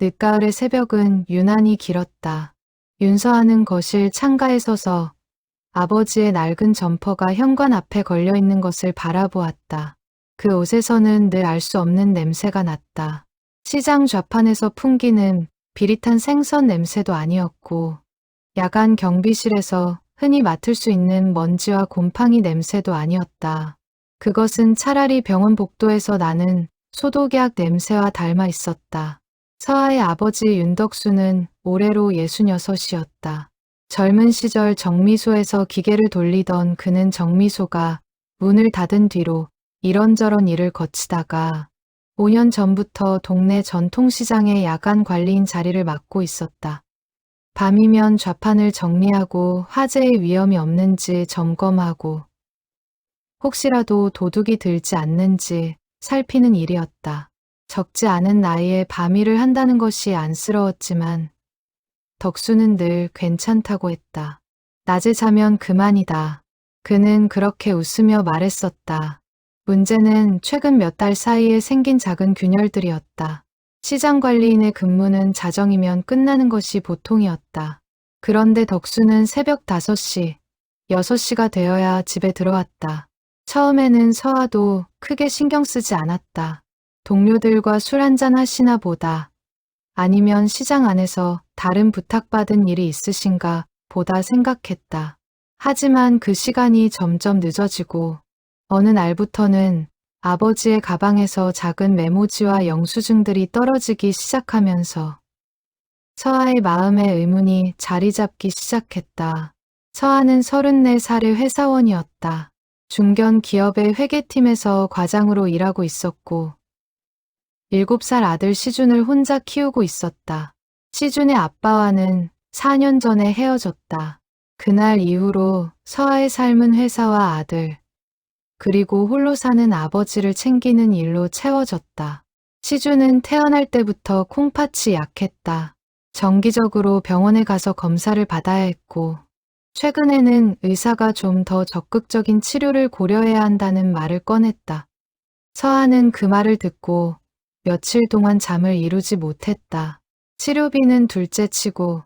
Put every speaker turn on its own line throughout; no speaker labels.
늦가을의 새벽은 유난히 길었다. 윤서아는 거실 창가에 서서 아버지의 낡은 점퍼가 현관 앞에 걸려 있는 것을 바라보았다. 그 옷에서는 늘 알 수 없는 냄새가 났다. 시장 좌판에서 풍기는 비릿한 생선 냄새도 아니었고, 야간 경비실에서 흔히 맡을 수 있는 먼지와 곰팡이 냄새도 아니었다. 그것은 차라리 병원 복도에서 나는 소독약 냄새와 닮아 있었다. 서아의 아버지 윤덕수는 올해로 66이었다. 젊은 시절 정미소에서 기계를 돌리던 그는 정미소가 문을 닫은 뒤로 이런저런 일을 거치다가 5년 전부터 동네 전통시장의 야간 관리인 자리를 맡고 있었다. 밤이면 좌판을 정리하고 화재의 위험이 없는지 점검하고 혹시라도 도둑이 들지 않는지 살피는 일이었다. 적지 않은 나이에 밤일을 한다는 것이 안쓰러웠지만 덕수는 늘 괜찮다고 했다. 낮에 자면 그만이다. 그는 그렇게 웃으며 말했었다. 문제는 최근 몇 달 사이에 생긴 작은 균열들이었다. 시장관리인의 근무는 자정이면 끝나는 것이 보통이었다. 그런데 덕수는 새벽 5시, 6시가 되어야 집에 들어왔다. 처음에는 서아도 크게 신경 쓰지 않았다. 동료들과 술 한잔 하시나 보다. 아니면 시장 안에서 다른 부탁받은 일이 있으신가 보다 생각했다. 하지만 그 시간이 점점 늦어지고 어느 날부터는 아버지의 가방에서 작은 메모지와 영수증들이 떨어지기 시작하면서 서아의 마음의 의문이 자리 잡기 시작했다. 서아는 34살의 회사원이었다. 중견 기업의 회계팀에서 과장으로 일하고 있었고 7살 아들 시준을 혼자 키우고 있었다. 시준의 아빠와는 4년 전에 헤어졌다. 그날 이후로 서아의 삶은 회사와 아들, 그리고 홀로 사는 아버지를 챙기는 일로 채워졌다. 시준은 태어날 때부터 콩팥이 약했다. 정기적으로 병원에 가서 검사를 받아야 했고, 최근에는 의사가 좀 더 적극적인 치료를 고려해야 한다는 말을 꺼냈다. 서아는 그 말을 듣고 며칠 동안 잠을 이루지 못했다. 치료비는 둘째치고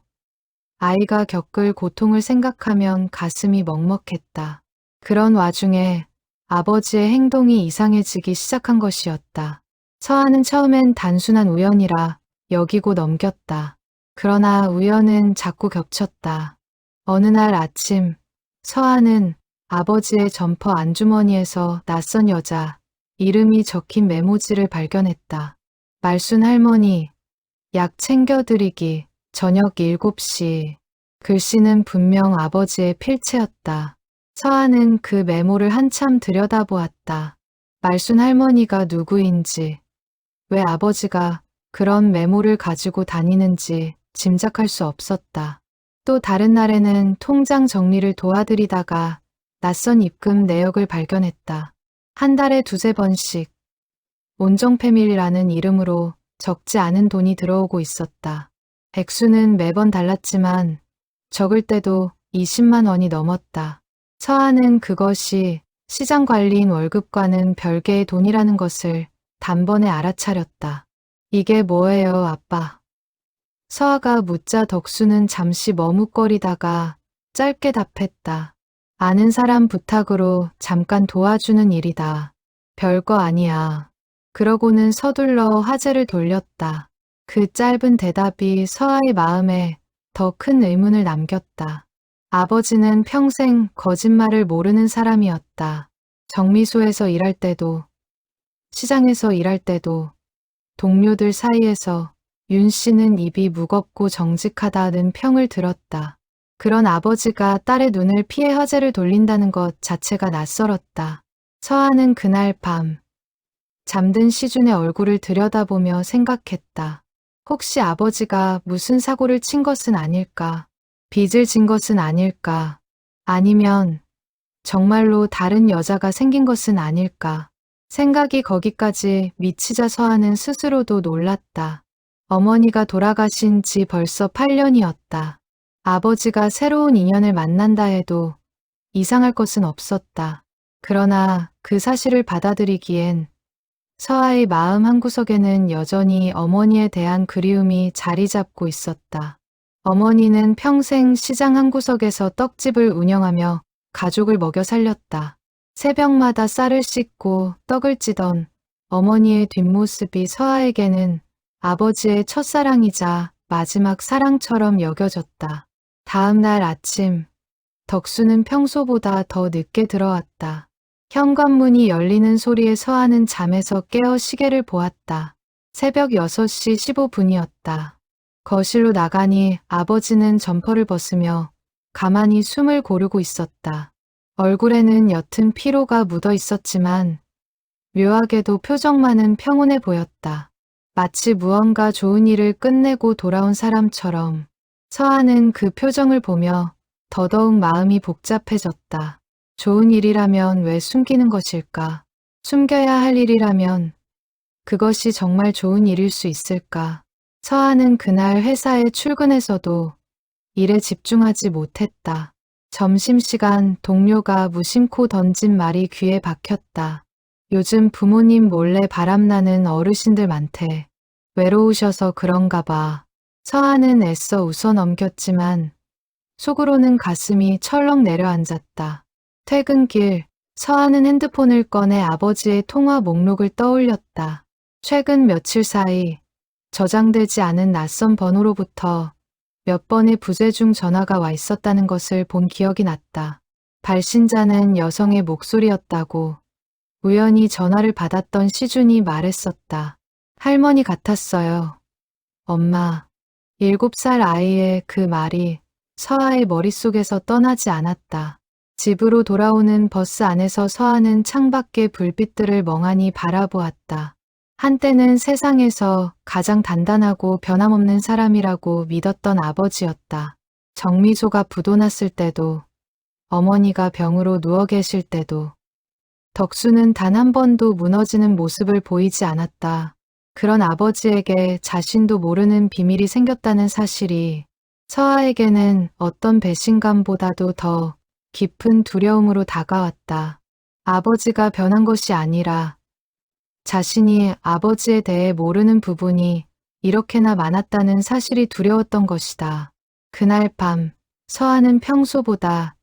아이가 겪을 고통을 생각하면 가슴이 먹먹했다. 그런 와중에 아버지의 행동이 이상해지기 시작한 것이었다. 서아는 처음엔 단순한 우연이라 여기고 넘겼다. 그러나 우연은 자꾸 겹쳤다. 어느 날 아침, 서아는 아버지의 점퍼 안주머니에서 낯선 여자, 이름이 적힌 메모지를 발견했다. 말순 할머니, 약 챙겨드리기, 저녁 7시. 글씨는 분명 아버지의 필체였다. 서아는 그 메모를 한참 들여다보았다. 말순 할머니가 누구인지, 왜 아버지가 그런 메모를 가지고 다니는지 짐작할 수 없었다. 또 다른 날에는 통장 정리를 도와드리다가 낯선 입금 내역을 발견했다. 한 달에 2~3번씩 온정패밀리라는 이름으로 적지 않은 돈이 들어오고 있었다. 액수는 매번 달랐지만 적을 때도 20만 원이 넘었다. 서아는 그것이 시장관리인 월급과는 별개의 돈이라는 것을 단번에 알아차렸다. 이게 뭐예요, 아빠? 서아가 묻자 덕수는 잠시 머뭇거리다가 짧게 답했다. 아는 사람 부탁으로 잠깐 도와주는 일이다. 별거 아니야. 그러고는 서둘러 화제를 돌렸다. 그 짧은 대답이 서아의 마음에 더 큰 의문을 남겼다. 아버지는 평생 거짓말을 모르는 사람이었다. 정미소에서 일할 때도, 시장에서 일할 때도, 동료들 사이에서 윤 씨는 입이 무겁고 정직하다는 평을 들었다. 그런 아버지가 딸의 눈을 피해 화제를 돌린다는 것 자체가 낯설었다. 서아는 그날 밤, 잠든 시준의 얼굴을 들여다보며 생각했다. 혹시 아버지가 무슨 사고를 친 것은 아닐까? 빚을 진 것은 아닐까? 아니면 정말로 다른 여자가 생긴 것은 아닐까? 생각이 거기까지 미치자 서아는 스스로도 놀랐다. 어머니가 돌아가신 지 벌써 8년이었다. 아버지가 새로운 인연을 만난다 해도 이상할 것은 없었다. 그러나 그 사실을 받아들이기엔 서아의 마음 한구석에는 여전히 어머니에 대한 그리움이 자리 잡고 있었다. 어머니는 평생 시장 한구석에서 떡집을 운영하며 가족을 먹여 살렸다. 새벽마다 쌀을 씻고 떡을 찌던 어머니의 뒷모습이 서아에게는 아버지의 첫사랑이자 마지막 사랑처럼 여겨졌다. 다음 날 아침, 덕수는 평소보다 더 늦게 들어왔다. 현관문이 열리는 소리에 서아는 잠에서 깨어 시계를 보았다. 새벽 6시 15분이었다. 거실로 나가니 아버지는 점퍼를 벗으며 가만히 숨을 고르고 있었다. 얼굴에는 옅은 피로가 묻어 있었지만 묘하게도 표정만은 평온해 보였다. 마치 무언가 좋은 일을 끝내고 돌아온 사람처럼. 서아는 그 표정을 보며 더더욱 마음이 복잡해졌다. 좋은 일이라면 왜 숨기는 것일까? 숨겨야 할 일이라면 그것이 정말 좋은 일일 수 있을까? 서아는 그날 회사에 출근해서도 일에 집중하지 못했다. 점심시간 동료가 무심코 던진 말이 귀에 박혔다. 요즘 부모님 몰래 바람나는 어르신들 많대. 외로우셔서 그런가 봐. 서아는 애써 웃어 넘겼지만 속으로는 가슴이 철렁 내려앉았다. 퇴근길, 서아는 핸드폰을 꺼내 아버지의 통화 목록을 떠올렸다. 최근 며칠 사이 저장되지 않은 낯선 번호로부터 몇 번의 부재중 전화가 와 있었다는 것을 본 기억이 났다. 발신자는 여성의 목소리였다고 우연히 전화를 받았던 시준이 말했었다. 할머니 같았어요. 엄마. 7살 아이의 그 말이 서아의 머릿속에서 떠나지 않았다. 집으로 돌아오는 버스 안에서 서아는 창밖의 불빛들을 멍하니 바라보았다. 한때는 세상에서 가장 단단하고 변함없는 사람이라고 믿었던 아버지였다. 정미소가 부도났을 때도, 어머니가 병으로 누워 계실 때도, 덕수는 단 한 번도 무너지는 모습을 보이지 않았다. 그런 아버지에게 자신도 모르는 비밀이 생겼다는 사실이 서아에게는 어떤 배신감보다도 더 깊은 두려움으로 다가왔다. 아버지가 변한 것이 아니라 자신이 아버지에 대해 모르는 부분이 이렇게나 많았다는 사실이 두려웠던 것이다. 그날 밤, 서아는 평소보다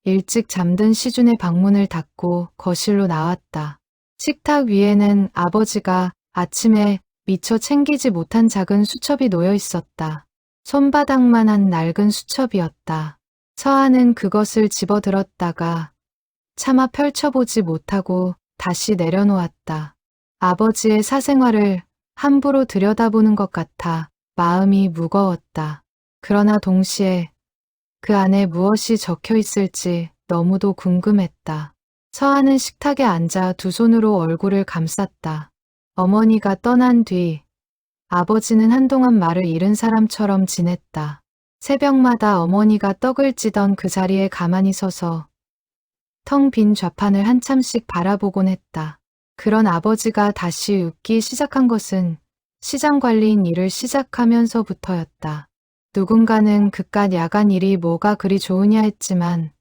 일찍 잠든 시준의 방문을 닫고 거실로 나왔다. 식탁 위에는 아버지가 아침에 미처 챙기지 못한 작은 수첩이 놓여 있었다. 손바닥만한 낡은 수첩이었다. 서아는 그것을 집어들었다가 차마 펼쳐보지 못하고 다시 내려놓았다. 아버지의 사생활을 함부로 들여다보는 것 같아 마음이 무거웠다. 그러나 동시에 그 안에 무엇이 적혀 있을지 너무도 궁금했다. 서아는 식탁에 앉아 두 손으로 얼굴을 감쌌다. 어머니가 떠난 뒤 아버지는 한동안 말을 잃은 사람처럼 지냈다. 새벽마다 어머니가 떡을 찌던 그 자리에 가만히 서서 텅 빈 좌판을 한참씩 바라보곤 했다. 그런 아버지가 다시 웃기 시작한 것은 시장 관리인 일을 시작하면서부터였다. 누군가는 그깟 야간 일이 뭐가 그리 좋으냐 했지만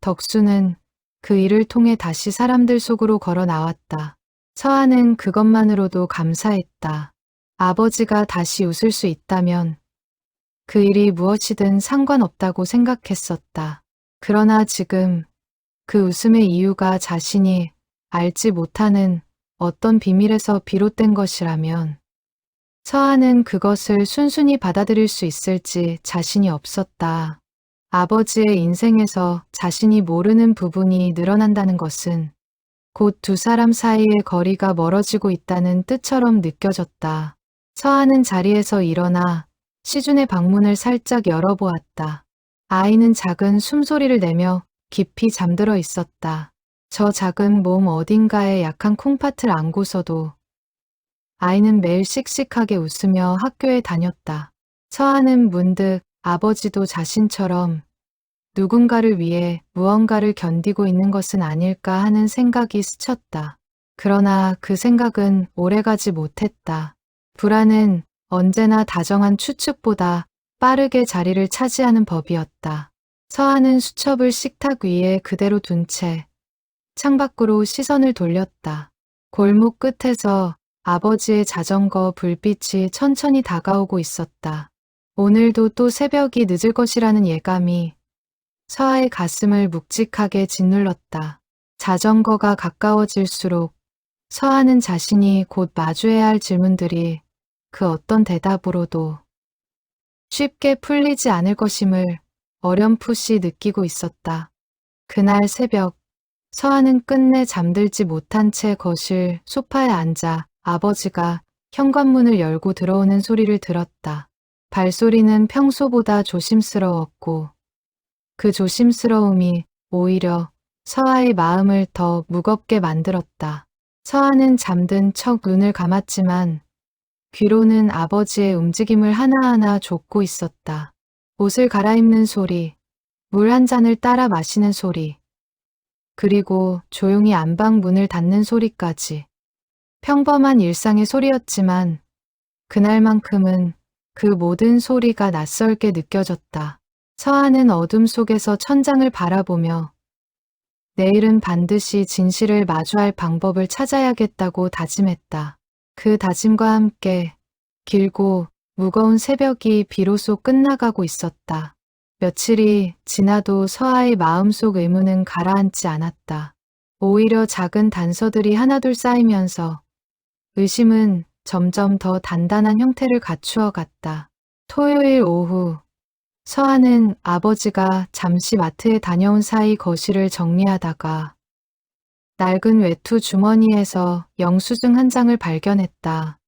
덕수는 그 일을 통해 다시 사람들 속으로 걸어 나왔다. 서아는 그것만으로도 감사했다. 아버지가 다시 웃을 수 있다면 그 일이 무엇이든 상관없다고 생각했었다. 그러나 지금 그 웃음의 이유가 자신이 알지 못하는 어떤 비밀에서 비롯된 것이라면 서아는 그것을 순순히 받아들일 수 있을지 자신이 없었다. 아버지의 인생에서 자신이 모르는 부분이 늘어난다는 것은 곧 두 사람 사이의 거리가 멀어지고 있다는 뜻처럼 느껴졌다. 서아는 자리에서 일어나 시준의 방문을 살짝 열어보았다. 아이는 작은 숨소리를 내며 깊이 잠들어 있었다. 저 작은 몸 어딘가에 약한 콩팥을 안고서도 아이는 매일 씩씩하게 웃으며 학교에 다녔다. 서아는 문득 아버지도 자신처럼 누군가를 위해 무언가를 견디고 있는 것은 아닐까 하는 생각이 스쳤다. 그러나 그 생각은 오래가지 못했다. 불안은 언제나 다정한 추측보다 빠르게 자리를 차지하는 법이었다. 서아는 수첩을 식탁 위에 그대로 둔 채 창밖으로 시선을 돌렸다. 골목 끝에서 아버지의 자전거 불빛이 천천히 다가오고 있었다. 오늘도 또 새벽이 늦을 것이라는 예감이 서아의 가슴을 묵직하게 짓눌렀다. 자전거가 가까워질수록 서아는 자신이 곧 마주해야 할 질문들이 그 어떤 대답으로도 쉽게 풀리지 않을 것임을 어렴풋이 느끼고 있었다. 그날 새벽, 서아는 끝내 잠들지 못한 채 거실 소파에 앉아 아버지가 현관문을 열고 들어오는 소리를 들었다. 발소리는 평소보다 조심스러웠고 그 조심스러움이 오히려 서아의 마음을 더 무겁게 만들었다. 서아는 잠든 척 눈을 감았지만 귀로는 아버지의 움직임을 하나하나 좇고 있었다. 옷을 갈아입는 소리, 물 한 잔을 따라 마시는 소리, 그리고 조용히 안방 문을 닫는 소리까지. 평범한 일상의 소리였지만 그날만큼은 그 모든 소리가 낯설게 느껴졌다. 서아는 어둠 속에서 천장을 바라보며 내일은 반드시 진실을 마주할 방법을 찾아야겠다고 다짐했다. 그 다짐과 함께 길고 무거운 새벽이 비로소 끝나가고 있었다. 며칠이 지나도 서아의 마음속 의문은 가라앉지 않았다. 오히려 작은 단서들이 하나둘 쌓이면서 의심은 점점 더 단단한 형태를 갖추어 갔다. 토요일 오후, 서아는 아버지가 잠시 마트에 다녀온 사이 거실을 정리하다가 낡은 외투 주머니에서 영수증 한 장을 발견했다.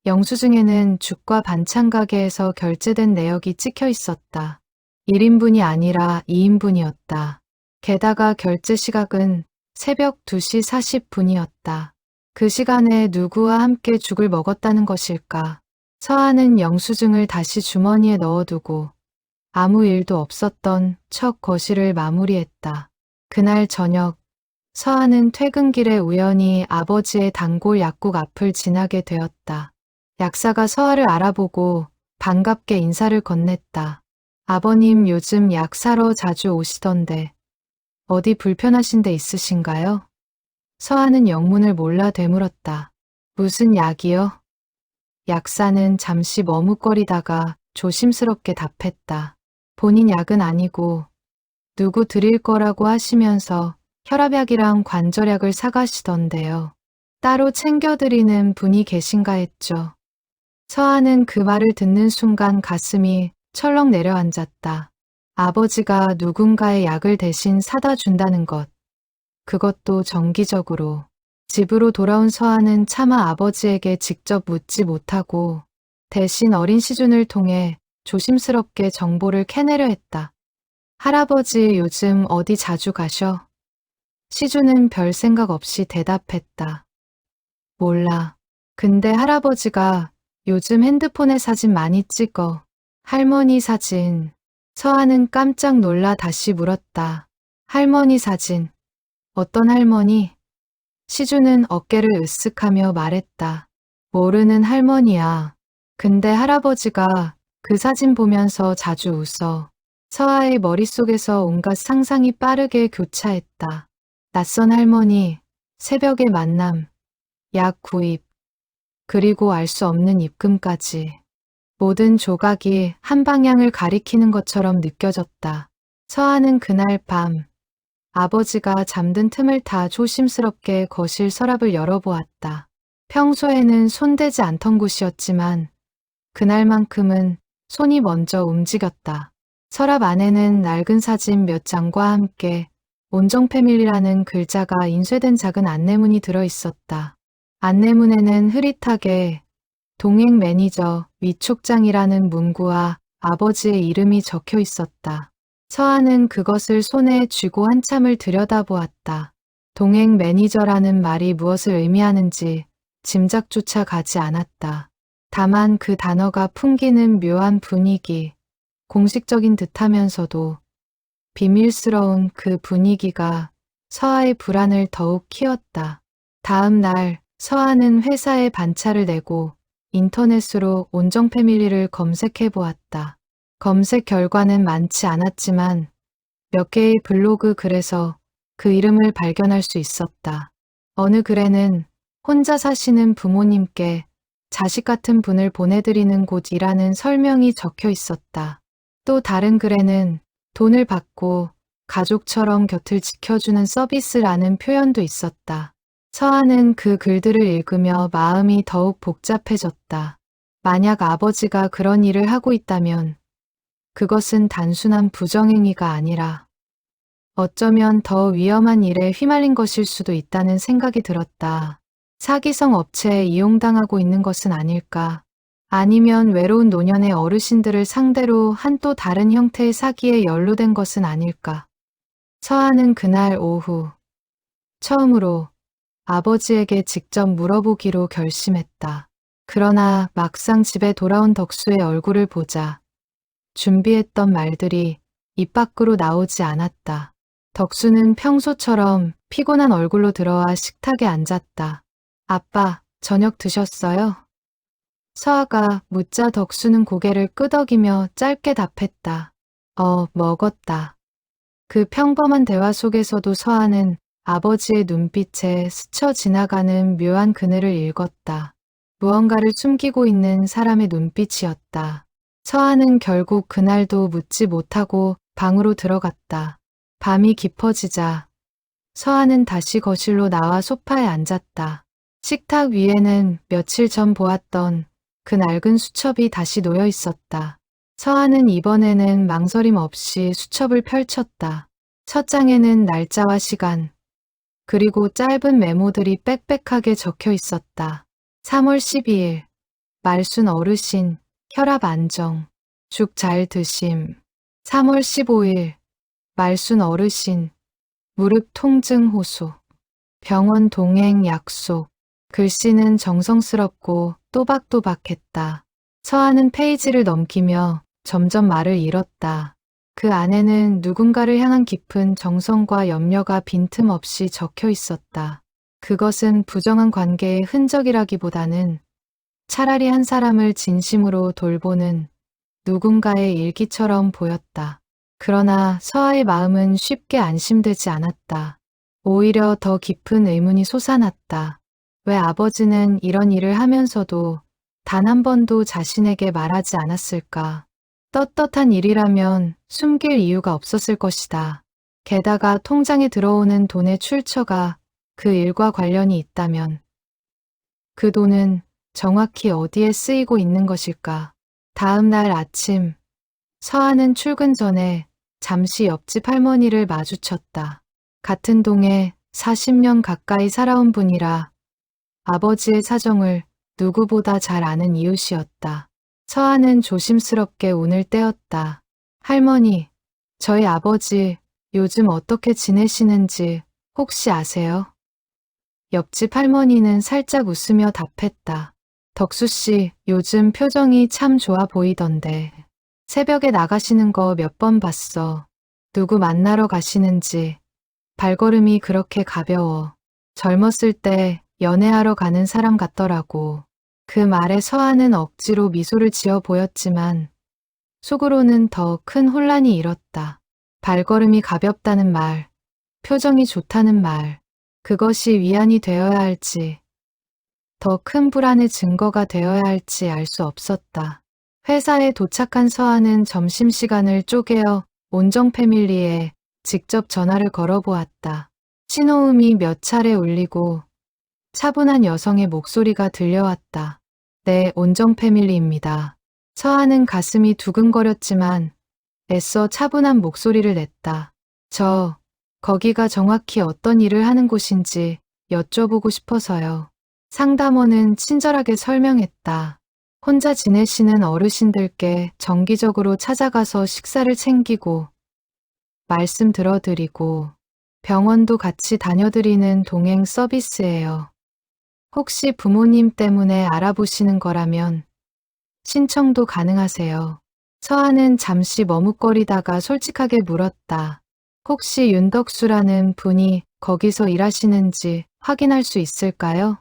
영수증에는 죽과 반찬 가게에서 결제된 내역이 찍혀 있었다. 1인분이 아니라 2인분이었다. 게다가 결제 시각은 새벽 2시 40분이었다. 그 시간에 누구와 함께 죽을 먹었다는 것일까? 서아는 영수증을 다시 주머니에 넣어두고 아무 일도 없었던 척 거실을 마무리했다. 그날 저녁, 서아는 퇴근길에 우연히 아버지의 단골 약국 앞을 지나게 되었다. 약사가 서아를 알아보고 반갑게 인사를 건넸다. 아버님 요즘 약 사러 자주 오시던데 어디 불편하신 데 있으신가요? 서아는 영문을 몰라 되물었다. 무슨 약이요? 약사는 잠시 머뭇거리다가 조심스럽게 답했다. 본인 약은 아니고 누구 드릴 거라고 하시면서 혈압약이랑 관절약을 사가시던데요. 따로 챙겨드리는 분이 계신가 했죠. 서아는 그 말을 듣는 순간 가슴이 철렁 내려앉았다. 아버지가 누군가의 약을 대신 사다 준다는 것. 그것도 정기적으로. 집으로 돌아온 서아는 차마 아버지에게 직접 묻지 못하고 대신 어린 시준을 통해 조심스럽게 정보를 캐내려 했다. 할아버지 요즘 어디 자주 가셔? 시준은 별 생각 없이 대답했다. 몰라. 근데 할아버지가 요즘 핸드폰에 사진 많이 찍어. 할머니 사진. 서아는 깜짝 놀라 다시 물었다. 할머니 사진. 어떤 할머니? 시준은 어깨를 으쓱하며 말했다. 모르는 할머니야. 근데 할아버지가 그 사진 보면서 자주 웃어. 서아의 머릿속에서 온갖 상상이 빠르게 교차했다. 낯선 할머니, 새벽의 만남, 약 구입, 그리고 알 수 없는 입금까지. 모든 조각이 한 방향을 가리키는 것처럼 느껴졌다. 서아는 그날 밤, 아버지가 잠든 틈을 타 조심스럽게 거실 서랍을 열어보았다. 평소에는 손대지 않던 곳이었지만 그날만큼은 손이 먼저 움직였다. 서랍 안에는 낡은 사진 몇 장과 함께 온정 패밀리라는 글자가 인쇄된 작은 안내문이 들어있었다. 안내문에는 흐릿하게 동행 매니저 위촉장이라는 문구와 아버지의 이름이 적혀 있었다. 서아는 그것을 손에 쥐고 한참을 들여다보았다. 동행 매니저라는 말이 무엇을 의미하는지 짐작조차 가지 않았다. 다만 그 단어가 풍기는 묘한 분위기, 공식적인 듯하면서도 비밀스러운 그 분위기가 서아의 불안을 더욱 키웠다. 다음 날 서아는 회사에 반차를 내고 인터넷으로 온정 패밀리를 검색해 보았다. 검색 결과는 많지 않았지만 몇 개의 블로그 글에서 그 이름을 발견할 수 있었다. 어느 글에는 혼자 사시는 부모님께 자식 같은 분을 보내드리는 곳이라는 설명이 적혀 있었다. 또 다른 글에는 돈을 받고 가족처럼 곁을 지켜주는 서비스라는 표현도 있었다. 서아는 그 글들을 읽으며 마음이 더욱 복잡해졌다. 만약 아버지가 그런 일을 하고 있다면 그것은 단순한 부정행위가 아니라 어쩌면 더 위험한 일에 휘말린 것일 수도 있다는 생각이 들었다. 사기성 업체에 이용당하고 있는 것은 아닐까? 아니면 외로운 노년의 어르신들을 상대로 한 또 다른 형태의 사기에 연루된 것은 아닐까? 서아는 그날 오후 처음으로 아버지에게 직접 물어보기로 결심했다. 그러나 막상 집에 돌아온 덕수의 얼굴을 보자 준비했던 말들이 입 밖으로 나오지 않았다. 덕수는 평소처럼 피곤한 얼굴로 들어와 식탁에 앉았다. 아빠, 저녁 드셨어요? 서아가 묻자 덕수는 고개를 끄덕이며 짧게 답했다. 먹었다. 그 평범한 대화 속에서도 서아는 아버지의 눈빛에 스쳐 지나가는 묘한 그늘을 읽었다. 무언가를 숨기고 있는 사람의 눈빛이었다. 서아는 결국 그날도 묻지 못하고 방으로 들어갔다. 밤이 깊어지자 서아는 다시 거실로 나와 소파에 앉았다. 식탁 위에는 며칠 전 보았던 그 낡은 수첩이 다시 놓여 있었다. 서아는 이번에는 망설임 없이 수첩을 펼쳤다. 첫 장에는 날짜와 시간, 그리고 짧은 메모들이 빽빽하게 적혀 있었다. 3월 12일, 말순 어르신, 혈압 안정, 죽 잘 드심. 3월 15일, 말순 어르신, 무릎 통증 호소, 병원 동행 약속. 글씨는 정성스럽고 또박또박했다. 서아는 페이지를 넘기며 점점 말을 잃었다. 그 안에는 누군가를 향한 깊은 정성과 염려가 빈틈없이 적혀 있었다. 그것은 부정한 관계의 흔적이라기보다는 차라리 한 사람을 진심으로 돌보는 누군가의 일기처럼 보였다. 그러나 서아의 마음은 쉽게 안심되지 않았다. 오히려 더 깊은 의문이 솟아났다. 왜 아버지는 이런 일을 하면서도 단 한 번도 자신에게 말하지 않았을까? 떳떳한 일이라면 숨길 이유가 없었을 것이다. 게다가 통장에 들어오는 돈의 출처가 그 일과 관련이 있다면 그 돈은 정확히 어디에 쓰이고 있는 것일까? 다음 날 아침, 서아는 출근 전에 잠시 옆집 할머니를 마주쳤다. 같은 동에 40년 가까이 살아온 분이라 아버지의 사정을 누구보다 잘 아는 이웃이었다. 서아는 조심스럽게 운을 떼었다. 할머니, 저희 아버지 요즘 어떻게 지내시는지 혹시 아세요? 옆집 할머니는 살짝 웃으며 답했다. 덕수 씨, 요즘 표정이 참 좋아 보이던데. 새벽에 나가시는 거 몇 번 봤어. 누구 만나러 가시는지. 발걸음이 그렇게 가벼워. 젊었을 때 연애하러 가는 사람 같더라고. 그 말에 서아는 억지로 미소를 지어 보였지만 속으로는 더 큰 혼란이 일었다. 발걸음이 가볍다는 말, 표정이 좋다는 말, 그것이 위안이 되어야 할지, 더 큰 불안의 증거가 되어야 할지 알 수 없었다. 회사에 도착한 서아는 점심시간을 쪼개어 온정 패밀리에 직접 전화를 걸어보았다. 신호음이 몇 차례 울리고 차분한 여성의 목소리가 들려왔다. 네, 온정 패밀리입니다. 서아는 가슴이 두근거렸지만 애써 차분한 목소리를 냈다. 거기가 정확히 어떤 일을 하는 곳인지 여쭤보고 싶어서요. 상담원은 친절하게 설명했다. 혼자 지내시는 어르신들께 정기적으로 찾아가서 식사를 챙기고 말씀 들어드리고 병원도 같이 다녀드리는 동행 서비스예요. 혹시 부모님 때문에 알아보시는 거라면 신청도 가능하세요. 서아는 잠시 머뭇거리다가 솔직하게 물었다. 혹시 윤덕수라는 분이 거기서 일하시는지 확인할 수 있을까요?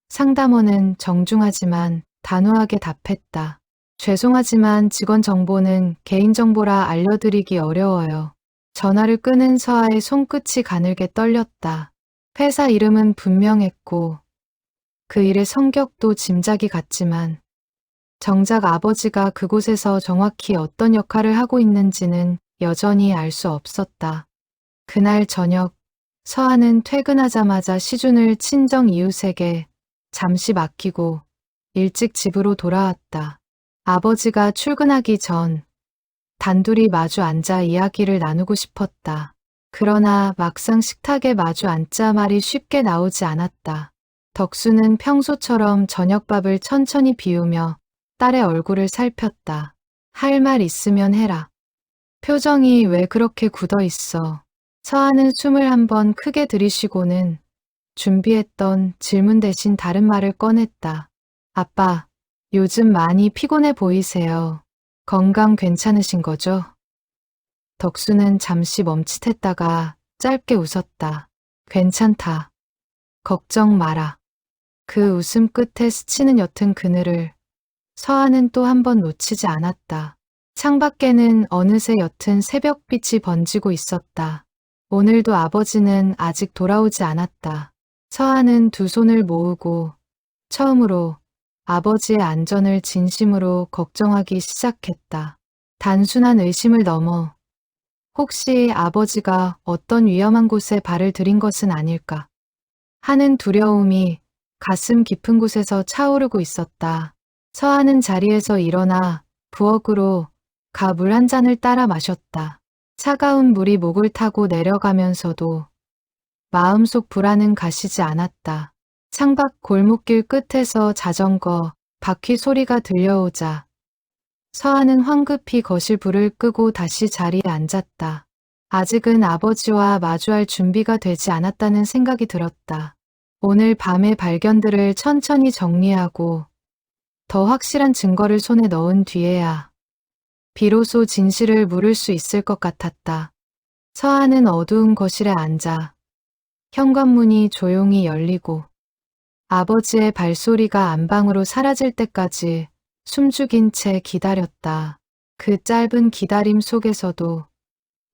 상담원은 정중하지만 단호하게 답했다. 죄송하지만 직원 정보는 개인정보라 알려드리기 어려워요. 전화를 끄는 서아의 손끝이 가늘게 떨렸다. 회사 이름은 분명했고 그 일의 성격도 짐작이 갔지만 정작 아버지가 그곳에서 정확히 어떤 역할을 하고 있는지는 여전히 알 수 없었다. 그날 저녁 서한은 퇴근하자마자 시준을 친정 이웃에게 잠시 맡기고 일찍 집으로 돌아왔다. 아버지가 출근하기 전 단둘이 마주 앉아 이야기를 나누고 싶었다. 그러나 막상 식탁에 마주 앉자 말이 쉽게 나오지 않았다. 덕수는 평소처럼 저녁밥을 천천히 비우며 딸의 얼굴을 살폈다. 할 말 있으면 해라. 표정이 왜 그렇게 굳어 있어? 서한은 숨을 한 번 크게 들이쉬고는 준비했던 질문 대신 다른 말을 꺼냈다. 아빠, 요즘 많이 피곤해 보이세요. 건강 괜찮으신 거죠? 덕수는 잠시 멈칫했다가 짧게 웃었다. 괜찮다. 걱정 마라. 그 웃음 끝에 스치는 옅은 그늘을 서한은 또 한 번 놓치지 않았다. 창밖에는 어느새 옅은 새벽빛이 번지고 있었다. 오늘도 아버지는 아직 돌아오지 않았다. 서한은 두 손을 모으고 처음으로 아버지의 안전을 진심으로 걱정하기 시작했다. 단순한 의심을 넘어 혹시 아버지가 어떤 위험한 곳에 발을 들인 것은 아닐까 하는 두려움이 가슴 깊은 곳에서 차오르고 있었다. 서한은 자리에서 일어나 부엌으로 가 물 한 잔을 따라 마셨다. 차가운 물이 목을 타고 내려가면서도 마음속 불안은 가시지 않았다. 창밖 골목길 끝에서 자전거 바퀴 소리가 들려오자 서한은 황급히 거실 불을 끄고 다시 자리에 앉았다. 아직은 아버지와 마주할 준비가 되지 않았다는 생각이 들었다. 오늘 밤의 발견들을 천천히 정리하고 더 확실한 증거를 손에 넣은 뒤에야 비로소 진실을 물을 수 있을 것 같았다. 서한은 어두운 거실에 앉아 현관문이 조용히 열리고 아버지의 발소리가 안방으로 사라질 때까지 숨죽인 채 기다렸다. 그 짧은 기다림 속에서도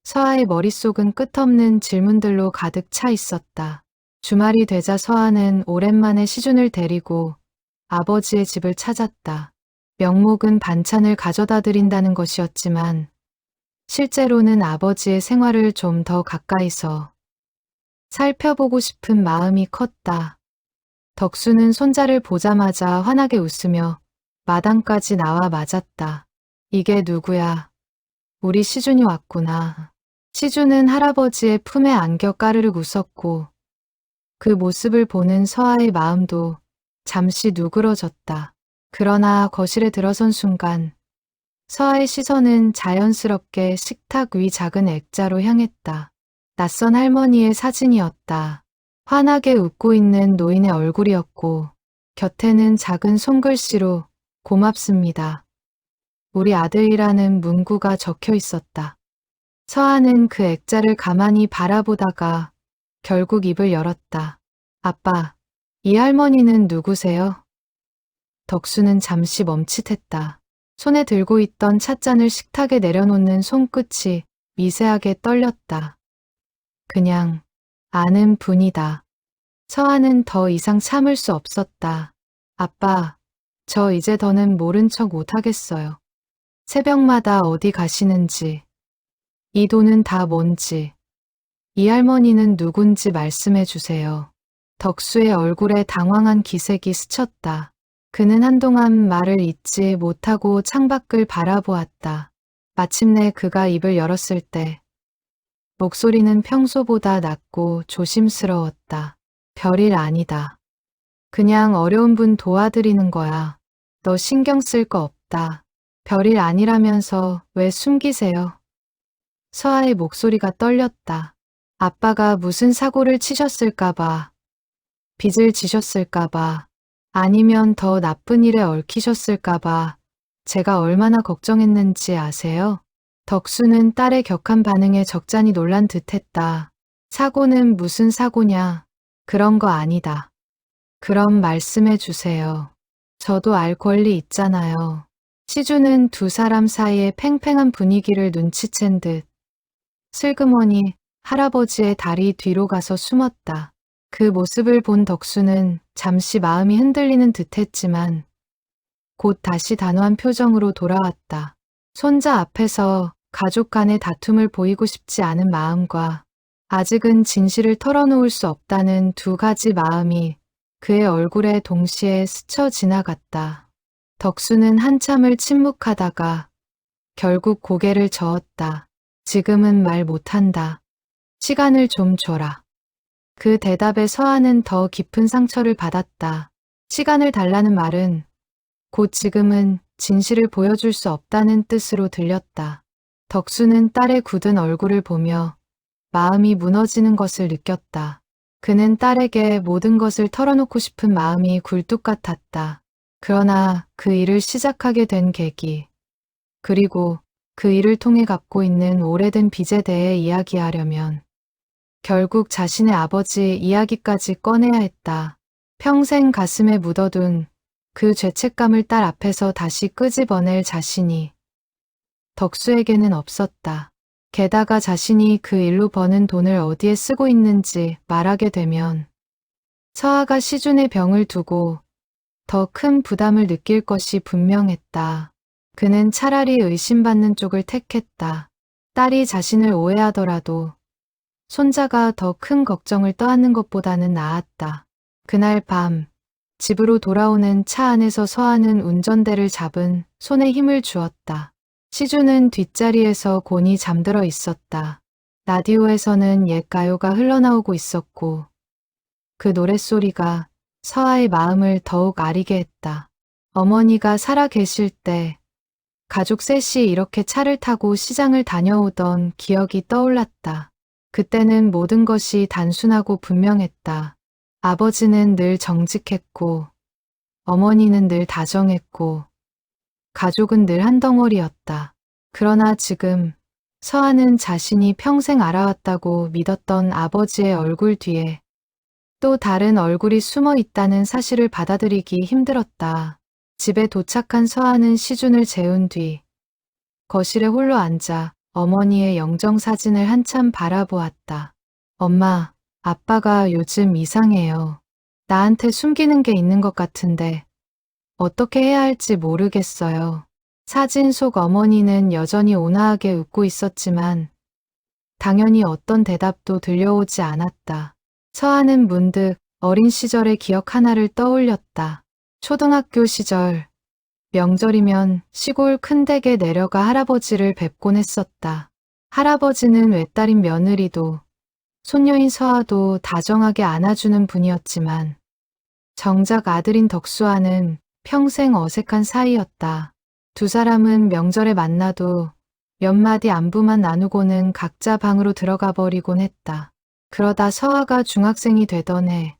서아의 머릿속은 끝없는 질문들로 가득 차 있었다. 주말이 되자 서아는 오랜만에 시준을 데리고 아버지의 집을 찾았다. 명목은 반찬을 가져다 드린다는 것이었지만 실제로는 아버지의 생활을 좀 더 가까이서 살펴보고 싶은 마음이 컸다. 덕수는 손자를 보자마자 환하게 웃으며 마당까지 나와 맞았다. 이게 누구야? 우리 시준이 왔구나. 시준은 할아버지의 품에 안겨 까르륵 웃었고 그 모습을 보는 서아의 마음도 잠시 누그러졌다. 그러나 거실에 들어선 순간 서아의 시선은 자연스럽게 식탁 위 작은 액자로 향했다. 낯선 할머니의 사진이었다. 환하게 웃고 있는 노인의 얼굴이었고 곁에는 작은 손글씨로 고맙습니다. 우리 아들이라는 문구가 적혀 있었다. 서아는 그 액자를 가만히 바라보다가 결국 입을 열었다. 아빠, 이 할머니는 누구세요? 덕수는 잠시 멈칫했다. 손에 들고 있던 찻잔을 식탁에 내려놓는 손끝이 미세하게 떨렸다. 그냥 아는 분이다. 서아는 더 이상 참을 수 없었다. 아빠, 저 이제 더는 모른 척 못하겠어요. 새벽마다 어디 가시는지, 이 돈은 다 뭔지, 이 할머니는 누군지 말씀해 주세요. 덕수의 얼굴에 당황한 기색이 스쳤다. 그는 한동안 말을 잇지 못하고 창밖을 바라보았다. 마침내 그가 입을 열었을 때 목소리는 평소보다 낮고 조심스러웠다. 별일 아니다. 그냥 어려운 분 도와드리는 거야. 너 신경 쓸 거 없다. 별일 아니라면서 왜 숨기세요? 서아의 목소리가 떨렸다. 아빠가 무슨 사고를 치셨을까봐, 빚을 지셨을까봐, 아니면 더 나쁜 일에 얽히셨을까봐 제가 얼마나 걱정했는지 아세요? 덕수는 딸의 격한 반응에 적잖이 놀란 듯했다. 사고는 무슨 사고냐? 그런 거 아니다. 그럼 말씀해 주세요. 저도 알 권리 있잖아요. 시주는 두 사람 사이의 팽팽한 분위기를 눈치챈 듯 슬그머니 할아버지의 다리 뒤로 가서 숨었다. 그 모습을 본 덕수는 잠시 마음이 흔들리는 듯 했지만 곧 다시 단호한 표정으로 돌아왔다. 손자 앞에서 가족 간의 다툼을 보이고 싶지 않은 마음과 아직은 진실을 털어놓을 수 없다는 두 가지 마음이 그의 얼굴에 동시에 스쳐 지나갔다. 덕수는 한참을 침묵하다가 결국 고개를 저었다. 지금은 말 못한다. 시간을 좀 줘라. 그 대답에 서한은 더 깊은 상처를 받았다. 시간을 달라는 말은 곧 지금은 진실을 보여줄 수 없다는 뜻으로 들렸다. 덕수는 딸의 굳은 얼굴을 보며 마음이 무너지는 것을 느꼈다. 그는 딸에게 모든 것을 털어놓고 싶은 마음이 굴뚝 같았다. 그러나 그 일을 시작하게 된 계기, 그리고 그 일을 통해 갖고 있는 오래된 빚에 대해 이야기하려면 결국 자신의 아버지 이야기까지 꺼내야 했다. 평생 가슴에 묻어둔 그 죄책감을 딸 앞에서 다시 끄집어낼 자신이 덕수에게는 없었다. 게다가 자신이 그 일로 버는 돈을 어디에 쓰고 있는지 말하게 되면 서아가 시준의 병을 두고 더 큰 부담을 느낄 것이 분명했다. 그는 차라리 의심받는 쪽을 택했다. 딸이 자신을 오해하더라도 손자가 더 큰 걱정을 떠안는 것보다는 나았다. 그날 밤 집으로 돌아오는 차 안에서 서아는 운전대를 잡은 손에 힘을 주었다. 시주는 뒷자리에서 곤히 잠들어 있었다. 라디오에서는 옛 가요가 흘러나오고 있었고 그 노랫소리가 서아의 마음을 더욱 아리게 했다. 어머니가 살아 계실 때 가족 셋이 이렇게 차를 타고 시장을 다녀오던 기억이 떠올랐다. 그때는 모든 것이 단순하고 분명했다. 아버지는 늘 정직했고 어머니는 늘 다정했고 가족은 늘 한 덩어리였다. 그러나 지금 서아는 자신이 평생 알아왔다고 믿었던 아버지의 얼굴 뒤에 또 다른 얼굴이 숨어 있다는 사실을 받아들이기 힘들었다. 집에 도착한 서아는 시준을 재운 뒤 거실에 홀로 앉아 어머니의 영정사진을 한참 바라보았다. 엄마, 아빠가 요즘 이상해요. 나한테 숨기는 게 있는 것 같은데 어떻게 해야 할지 모르겠어요. 사진 속 어머니는 여전히 온화하게 웃고 있었지만 당연히 어떤 대답도 들려오지 않았다. 서아는 문득 어린 시절의 기억 하나를 떠올렸다. 초등학교 시절 명절이면 시골 큰 댁에 내려가 할아버지를 뵙곤 했었다. 할아버지는 외딸인 며느리도 손녀인 서아도 다정하게 안아주는 분이었지만 정작 아들인 덕수와는 평생 어색한 사이였다. 두 사람은 명절에 만나도 몇 마디 안부만 나누고는 각자 방으로 들어가 버리곤 했다. 그러다 서아가 중학생이 되던 해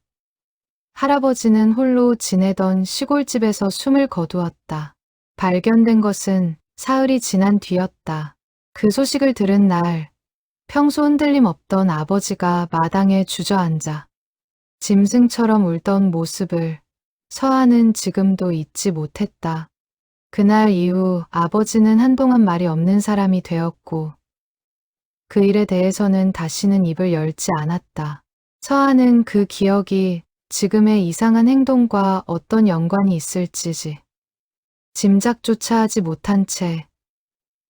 할아버지는 홀로 지내던 시골집에서 숨을 거두었다. 발견된 것은 사흘이 지난 뒤였다. 그 소식을 들은 날 평소 흔들림 없던 아버지가 마당에 주저앉아 짐승처럼 울던 모습을 서아는 지금도 잊지 못했다. 그날 이후 아버지는 한동안 말이 없는 사람이 되었고 그 일에 대해서는 다시는 입을 열지 않았다. 서아는 그 기억이 지금의 이상한 행동과 어떤 연관이 있을지 짐작조차 하지 못한 채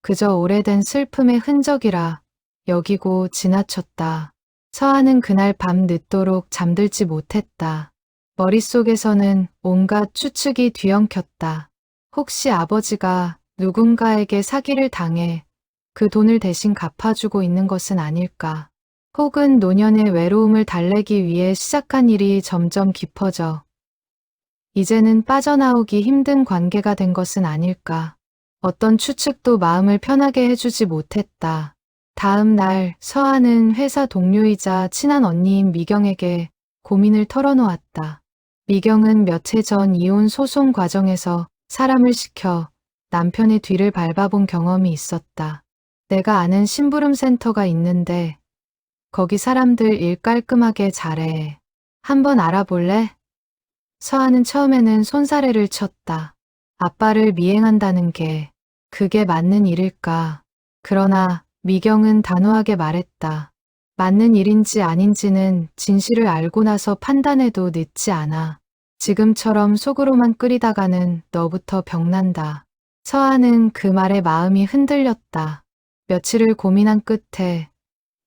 그저 오래된 슬픔의 흔적이라 여기고 지나쳤다. 서아는 그날 밤 늦도록 잠들지 못했다. 머릿속에서는 온갖 추측이 뒤엉켰다. 혹시 아버지가 누군가에게 사기를 당해 그 돈을 대신 갚아주고 있는 것은 아닐까? 혹은 노년의 외로움을 달래기 위해 시작한 일이 점점 깊어져 이제는 빠져나오기 힘든 관계가 된 것은 아닐까? 어떤 추측도 마음을 편하게 해주지 못했다. 다음 날 서아는 회사 동료이자 친한 언니인 미경에게 고민을 털어놓았다. 미경은 몇 해 전 이혼 소송 과정에서 사람을 시켜 남편의 뒤를 밟아본 경험이 있었다. 내가 아는 심부름 센터가 있는데 거기 사람들 일 깔끔하게 잘해. 한번 알아볼래? 서아는 처음에는 손사래를 쳤다. 아빠를 미행한다는 게 그게 맞는 일일까? 그러나 미경은 단호하게 말했다. 맞는 일인지 아닌지는 진실을 알고 나서 판단해도 늦지 않아. 지금처럼 속으로만 끓이다가는 너부터 병난다. 서한은 그 말에 마음이 흔들렸다. 며칠을 고민한 끝에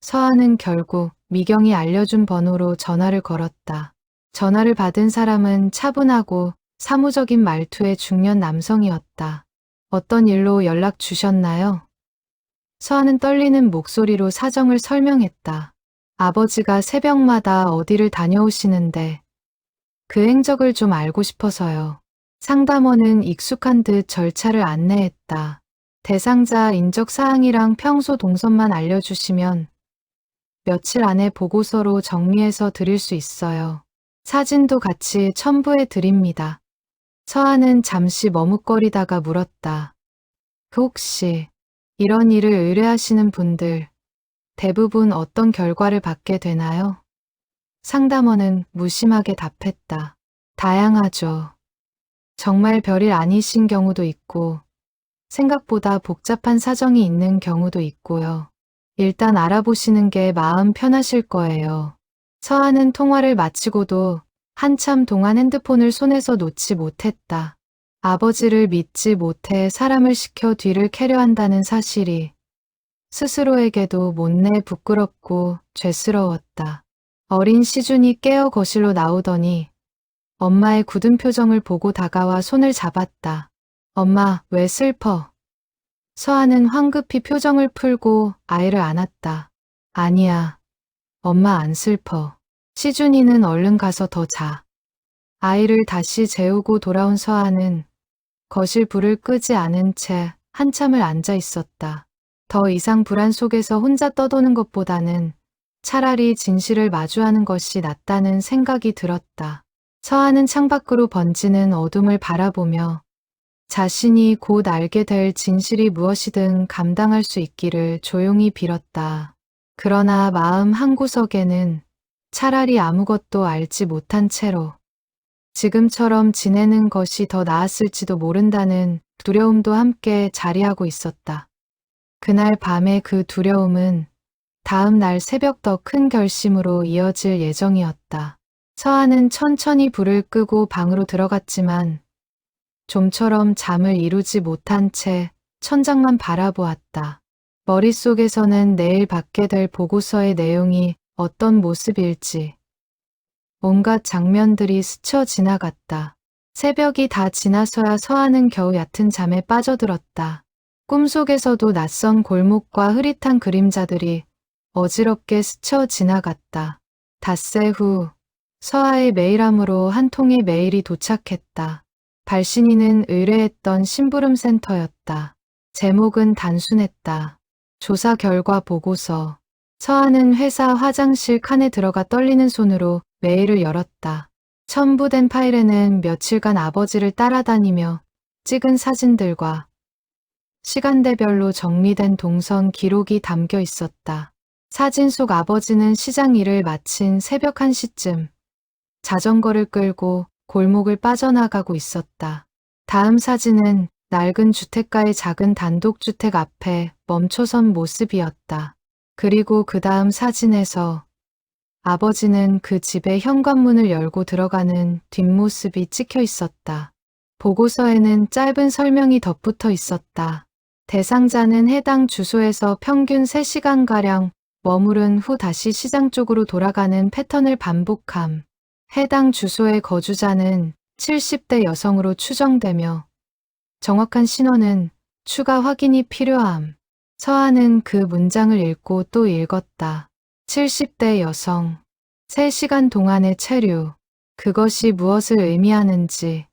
서한은 결국 미경이 알려준 번호로 전화를 걸었다. 전화를 받은 사람은 차분하고 사무적인 말투의 중년 남성이었다. 어떤 일로 연락 주셨나요? 서한은 떨리는 목소리로 사정을 설명했다. 아버지가 새벽마다 어디를 다녀오시는데 그 행적을 좀 알고 싶어서요. 상담원은 익숙한 듯 절차를 안내했다. 대상자 인적 사항이랑 평소 동선만 알려주시면 며칠 안에 보고서로 정리해서 드릴 수 있어요. 사진도 같이 첨부해 드립니다. 서한은 잠시 머뭇거리다가 물었다. 혹시 이런 일을 의뢰하시는 분들 대부분 어떤 결과를 받게 되나요? 상담원은 무심하게 답했다. 다양하죠. 정말 별일 아니신 경우도 있고 생각보다 복잡한 사정이 있는 경우도 있고요. 일단 알아보시는 게 마음 편하실 거예요. 서한은 통화를 마치고도 한참 동안 핸드폰을 손에서 놓지 못했다. 아버지를 믿지 못해 사람을 시켜 뒤를 캐려 한다는 사실이 스스로에게도 못내 부끄럽고 죄스러웠다. 어린 시준이 깨어 거실로 나오더니 엄마의 굳은 표정을 보고 다가와 손을 잡았다. 엄마, 왜 슬퍼? 서한은 황급히 표정을 풀고 아이를 안았다. 아니야, 엄마 안 슬퍼. 시준이는 얼른 가서 더 자. 아이를 다시 재우고 돌아온 서한은 거실 불을 끄지 않은 채 한참을 앉아 있었다. 더 이상 불안 속에서 혼자 떠도는 것보다는 차라리 진실을 마주하는 것이 낫다는 생각이 들었다. 서한은 창밖으로 번지는 어둠을 바라보며 자신이 곧 알게 될 진실이 무엇이든 감당할 수 있기를 조용히 빌었다. 그러나 마음 한구석에는 차라리 아무것도 알지 못한 채로 지금처럼 지내는 것이 더 나았을지도 모른다는 두려움도 함께 자리하고 있었다. 그날 밤의 그 두려움은 다음 날 새벽 더 큰 결심으로 이어질 예정이었다. 서한은 천천히 불을 끄고 방으로 들어갔지만 좀처럼 잠을 이루지 못한 채 천장만 바라보았다. 머릿속에서는 내일 받게 될 보고서의 내용이 어떤 모습일지 온갖 장면들이 스쳐 지나갔다. 새벽이 다 지나서야 서한은 겨우 얕은 잠에 빠져들었다. 꿈속에서도 낯선 골목과 흐릿한 그림자들이 어지럽게 스쳐 지나갔다. 닷새 후 서하의 메일함으로 한 통의 메일이 도착했다. 발신인은 의뢰했던 심부름센터였다. 제목은 단순했다. 조사 결과 보고서. 서하는 회사 화장실 칸에 들어가 떨리는 손으로 메일을 열었다. 첨부된 파일에는 며칠간 아버지를 따라다니며 찍은 사진들과 시간대별로 정리된 동선 기록이 담겨 있었다. 사진 속 아버지는 시장 일을 마친 새벽 1시쯤 자전거를 끌고 골목을 빠져나가고 있었다. 다음 사진은 낡은 주택가의 작은 단독주택 앞에 멈춰선 모습이었다. 그리고 그 다음 사진에서 아버지는 그 집의 현관문을 열고 들어가는 뒷모습이 찍혀 있었다. 보고서에는 짧은 설명이 덧붙어 있었다. 대상자는 해당 주소에서 평균 3시간가량 머무른 후 다시 시장 쪽으로 돌아가는 패턴을 반복함. 해당 주소의 거주자는 70대 여성으로 추정되며 정확한 신원은 추가 확인이 필요함. 서한은 그 문장을 읽고 또 읽었다. 70대 여성, 3시간 동안의 체류, 그것이 무엇을 의미하는지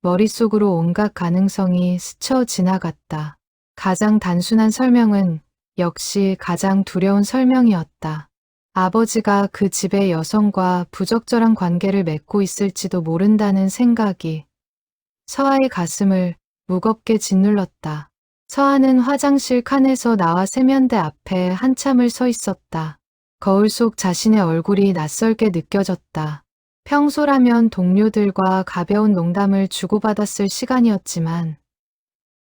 머릿속으로 온갖 가능성이 스쳐 지나갔다. 가장 단순한 설명은 역시 가장 두려운 설명이었다. 아버지가 그 집의 여성과 부적절한 관계를 맺고 있을지도 모른다는 생각이 서하의 가슴을 무겁게 짓눌렀다. 서하는 화장실 칸에서 나와 세면대 앞에 한참을 서 있었다. 거울 속 자신의 얼굴이 낯설게 느껴졌다. 평소라면 동료들과 가벼운 농담을 주고받았을 시간이었지만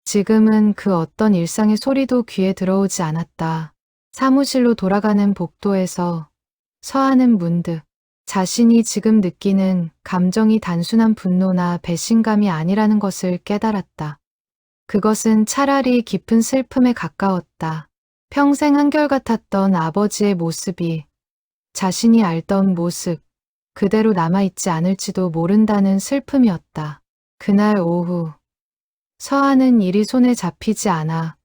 지금은 그 어떤 일상의 소리도 귀에 들어오지 않았다. 사무실로 돌아가는 복도에서 서하는 문득 자신이 지금 느끼는 감정이 단순한 분노나 배신감이 아니라는 것을 깨달았다. 그것은 차라리 깊은 슬픔에 가까웠다. 평생 한결같았던 아버지의 모습이 자신이 알던 모습 그대로 남아있지 않을지도 모른다는 슬픔이었다. 그날 오후 서하는 일이 손에 잡히지 않아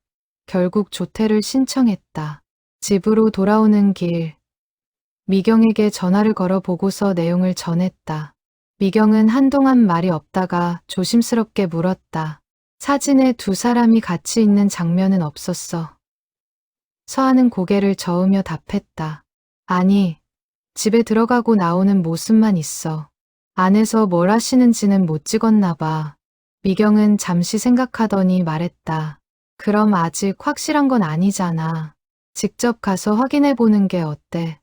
결국 조퇴를 신청했다. 집으로 돌아오는 길 미경에게 전화를 걸어 보고서 내용을 전했다. 미경은 한동안 말이 없다가 조심스럽게 물었다. 사진에 두 사람이 같이 있는 장면은 없었어. 서하는 고개를 저으며 답했다. 아니, 집에 들어가고 나오는 모습만 있어. 안에서 뭘 하시는지는 못 찍었나 봐. 미경은 잠시 생각하더니 말했다. 그럼 아직 확실한 건 아니잖아. 직접 가서 확인해 보는 게 어때?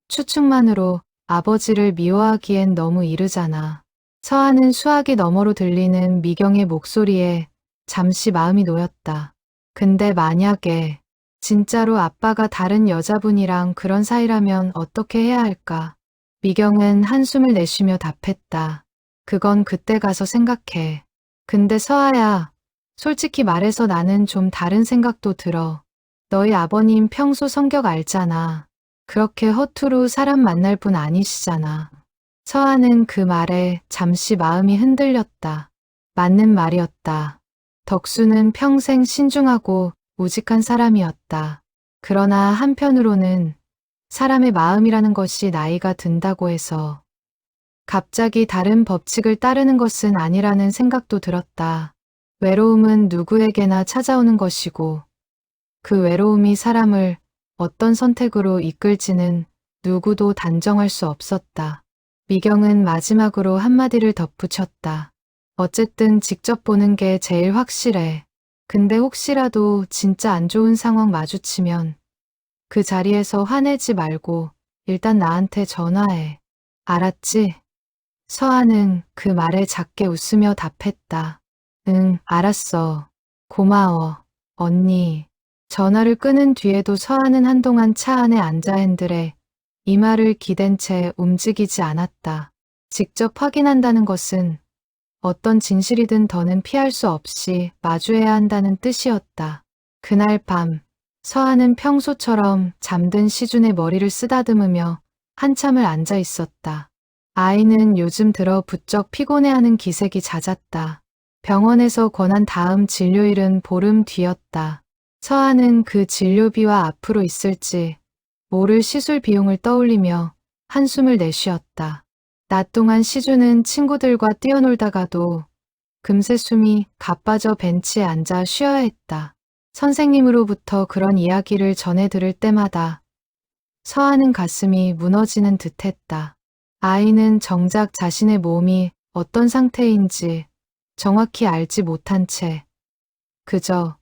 추측만으로 아버지를 미워하기엔 너무 이르잖아. 서하는 수화기 너머로 들리는 미경의 목소리에 잠시 마음이 놓였다. 근데 만약에 진짜로 아빠가 다른 여자분이랑 그런 사이라면 어떻게 해야 할까? 미경은 한숨을 내쉬며 답했다. 그건 그때 가서 생각해. 근데 서하야, 솔직히 말해서 나는 좀 다른 생각도 들어. 너희 아버님 평소 성격 알잖아. 그렇게 허투루 사람 만날 분 아니시잖아. 서하는 그 말에 잠시 마음이 흔들렸다. 맞는 말이었다. 덕수는 평생 신중하고 우직한 사람이었다. 그러나 한편으로는 사람의 마음이라는 것이 나이가 든다고 해서 갑자기 다른 법칙을 따르는 것은 아니라는 생각도 들었다. 외로움은 누구에게나 찾아오는 것이고 그 외로움이 사람을 어떤 선택으로 이끌지는 누구도 단정할 수 없었다. 미경은 마지막으로 한마디를 덧붙였다. 어쨌든 직접 보는 게 제일 확실해. 근데 혹시라도 진짜 안 좋은 상황 마주치면 그 자리에서 화내지 말고 일단 나한테 전화해. 알았지? 서하는 그 말에 작게 웃으며 답했다. 응, 알았어. 고마워, 언니. 전화를 끊은 뒤에도 서하는 한동안 차 안에 앉아 핸들에 이마를 기댄 채 움직이지 않았다. 직접 확인한다는 것은 어떤 진실이든 더는 피할 수 없이 마주해야 한다는 뜻이었다. 그날 밤 서하는 평소처럼 잠든 시준의 머리를 쓰다듬으며 한참을 앉아 있었다. 아이는 요즘 들어 부쩍 피곤해하는 기색이 잦았다. 병원에서 권한 다음 진료일은 보름 뒤였다. 서하는 그 진료비와 앞으로 있을지 모를 시술 비용을 떠올리며 한숨을 내쉬었다. 낮 동안 시주는 친구들과 뛰어놀다가도 금세 숨이 가빠져 벤치에 앉아 쉬어야 했다. 선생님으로부터 그런 이야기를 전해 들을 때마다 서하는 가슴이 무너지는 듯했다. 아이는 정작 자신의 몸이 어떤 상태인지 정확히 알지 못한 채 그저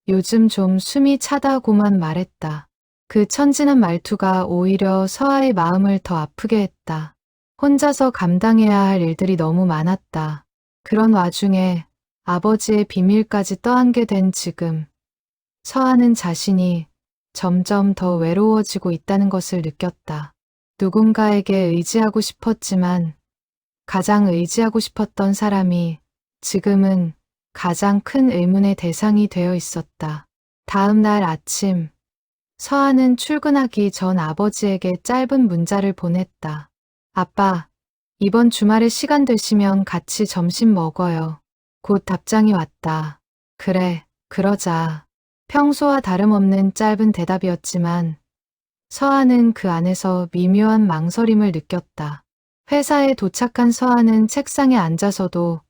요즘 좀 숨이 차다고만 말했다. 그 천진한 말투가 오히려 서하의 마음을 더 아프게 했다. 혼자서 감당해야 할 일들이 너무 많았다. 그런 와중에 아버지의 비밀까지 떠안게 된 지금 서하는 자신이 점점 더 외로워지고 있다는 것을 느꼈다. 누군가에게 의지하고 싶었지만 가장 의지하고 싶었던 사람이 지금은 가장 큰 의문의 대상이 되어 있었다. 다음 날 아침, 서하는 출근하기 전 아버지에게 짧은 문자를 보냈다. 아빠, 이번 주말에 시간 되시면 같이 점심 먹어요. 곧 답장이 왔다. 그래, 그러자. 평소와 다름없는 짧은 대답이었지만 서하는 그 안에서 미묘한 망설임을 느꼈다. 회사에 도착한 서하는 책상에 앉아서도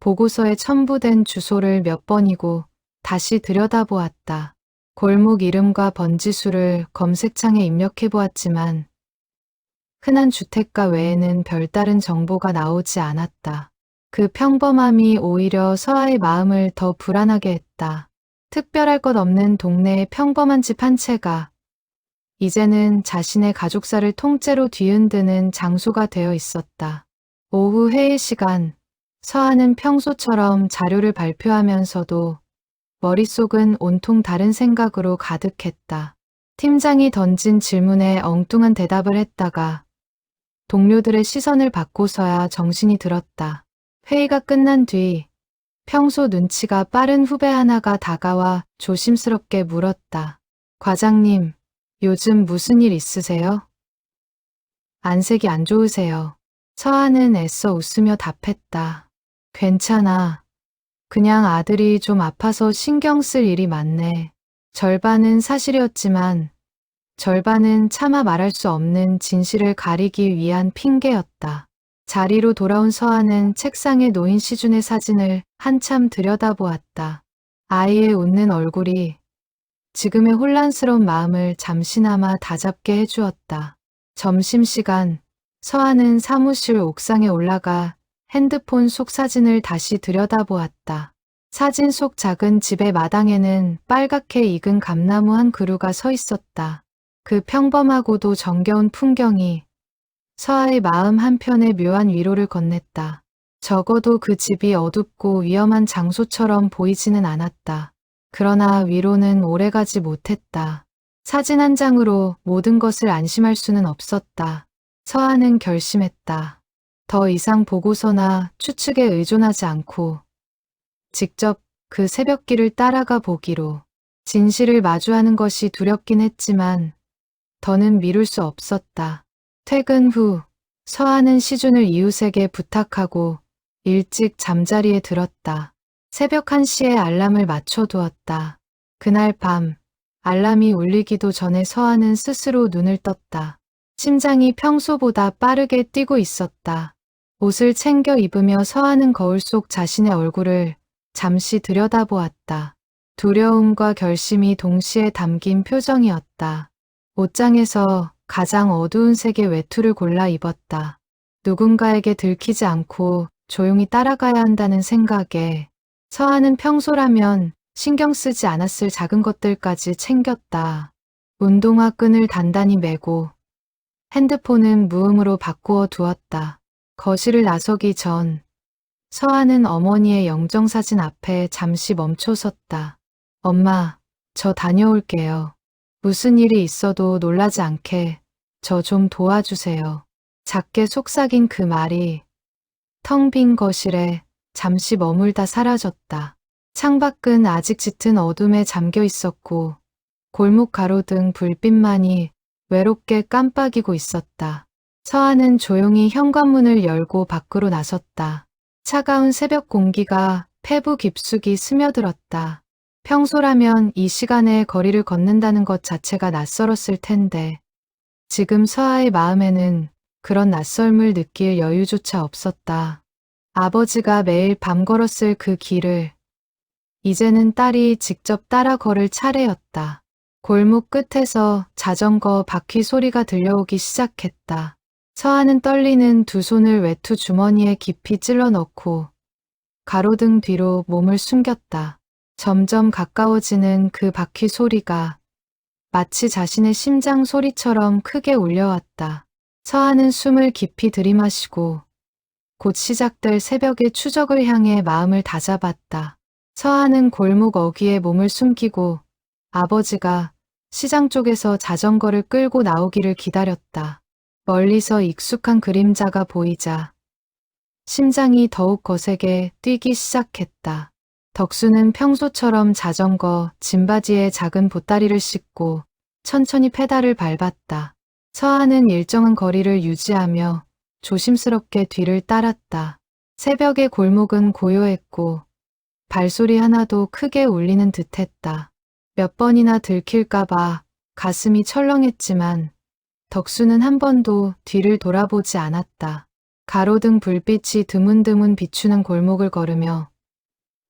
보고서에 첨부된 주소를 몇 번이고 다시 들여다보았다. 골목 이름과 번지수를 검색창에 입력해 보았지만 흔한 주택가 외에는 별다른 정보가 나오지 않았다. 그 평범함이 오히려 서하의 마음을 더 불안하게 했다. 특별할 것 없는 동네의 평범한 집 한 채가 이제는 자신의 가족사를 통째로 뒤흔드는 장소가 되어 있었다. 오후 회의 시간, 서하는 평소처럼 자료를 발표하면서도 머릿속은 온통 다른 생각으로 가득했다. 팀장이 던진 질문에 엉뚱한 대답을 했다가 동료들의 시선을 받고서야 정신이 들었다. 회의가 끝난 뒤 평소 눈치가 빠른 후배 하나가 다가와 조심스럽게 물었다. 과장님, 요즘 무슨 일 있으세요? 안색이 안 좋으세요. 서한은 애써 웃으며 답했다. 괜찮아. 그냥 아들이 좀 아파서 신경 쓸 일이 많네. 절반은 사실이었지만 절반은 차마 말할 수 없는 진실을 가리기 위한 핑계였다. 자리로 돌아온 서한은 책상에 놓인 시준의 사진을 한참 들여다보았다. 아이의 웃는 얼굴이 지금의 혼란스러운 마음을 잠시나마 다잡게 해주었다. 점심시간, 서한은 사무실 옥상에 올라가 핸드폰 속 사진을 다시 들여다보았다. 사진 속 작은 집의 마당에는 빨갛게 익은 감나무 한 그루가 서 있었다. 그 평범하고도 정겨운 풍경이 서아의 마음 한편에 묘한 위로를 건넸다. 적어도 그 집이 어둡고 위험한 장소처럼 보이지는 않았다. 그러나 위로는 오래가지 못했다. 사진 한 장으로 모든 것을 안심할 수는 없었다. 서아는 결심했다. 더 이상 보고서나 추측에 의존하지 않고 직접 그 새벽길을 따라가 보기로. 진실을 마주하는 것이 두렵긴 했지만 더는 미룰 수 없었다. 퇴근 후 서아는 시준을 이웃에게 부탁하고 일찍 잠자리에 들었다. 새벽 1시에 알람을 맞춰두었다. 그날 밤 알람이 울리기도 전에 서아는 스스로 눈을 떴다. 심장이 평소보다 빠르게 뛰고 있었다. 옷을 챙겨 입으며 서아는 거울 속 자신의 얼굴을 잠시 들여다보았다. 두려움과 결심이 동시에 담긴 표정이었다. 옷장에서 가장 어두운 색의 외투를 골라 입었다. 누군가에게 들키지 않고 조용히 따라가야 한다는 생각에 서아는 평소라면 신경 쓰지 않았을 작은 것들까지 챙겼다. 운동화 끈을 단단히 매고 핸드폰은 무음으로 바꾸어 두었다. 거실을 나서기 전 서아는 어머니의 영정사진 앞에 잠시 멈춰섰다. 엄마, 저 다녀올게요. 무슨 일이 있어도 놀라지 않게 저 좀 도와주세요. 작게 속삭인 그 말이 텅 빈 거실에 잠시 머물다 사라졌다. 창밖은 아직 짙은 어둠에 잠겨 있었고 골목 가로등 불빛만이 외롭게 깜빡이고 있었다. 서아는 조용히 현관문을 열고 밖으로 나섰다. 차가운 새벽 공기가 폐부 깊숙이 스며들었다. 평소라면 이 시간에 거리를 걷는다는 것 자체가 낯설었을 텐데 지금 서아의 마음에는 그런 낯설음을 느낄 여유조차 없었다. 아버지가 매일 밤 걸었을 그 길을 이제는 딸이 직접 따라 걸을 차례였다. 골목 끝에서 자전거 바퀴 소리가 들려오기 시작했다. 서아는 떨리는 두 손을 외투 주머니에 깊이 찔러 넣고 가로등 뒤로 몸을 숨겼다. 점점 가까워지는 그 바퀴 소리가 마치 자신의 심장 소리처럼 크게 울려왔다. 서아는 숨을 깊이 들이마시고 곧 시작될 새벽의 추적을 향해 마음을 다잡았다. 서아는 골목 어귀에 몸을 숨기고 아버지가 시장 쪽에서 자전거를 끌고 나오기를 기다렸다. 멀리서 익숙한 그림자가 보이자 심장이 더욱 거세게 뛰기 시작했다. 덕수는 평소처럼 자전거 짐바지에 작은 보따리를 싣고 천천히 페달을 밟았다. 서아는 일정한 거리를 유지하며 조심스럽게 뒤를 따랐다. 새벽의 골목은 고요했고 발소리 하나도 크게 울리는 듯했다. 몇 번이나 들킬까봐 가슴이 철렁했지만 덕수는 한 번도 뒤를 돌아보지 않았다. 가로등 불빛이 드문드문 비추는 골목을 걸으며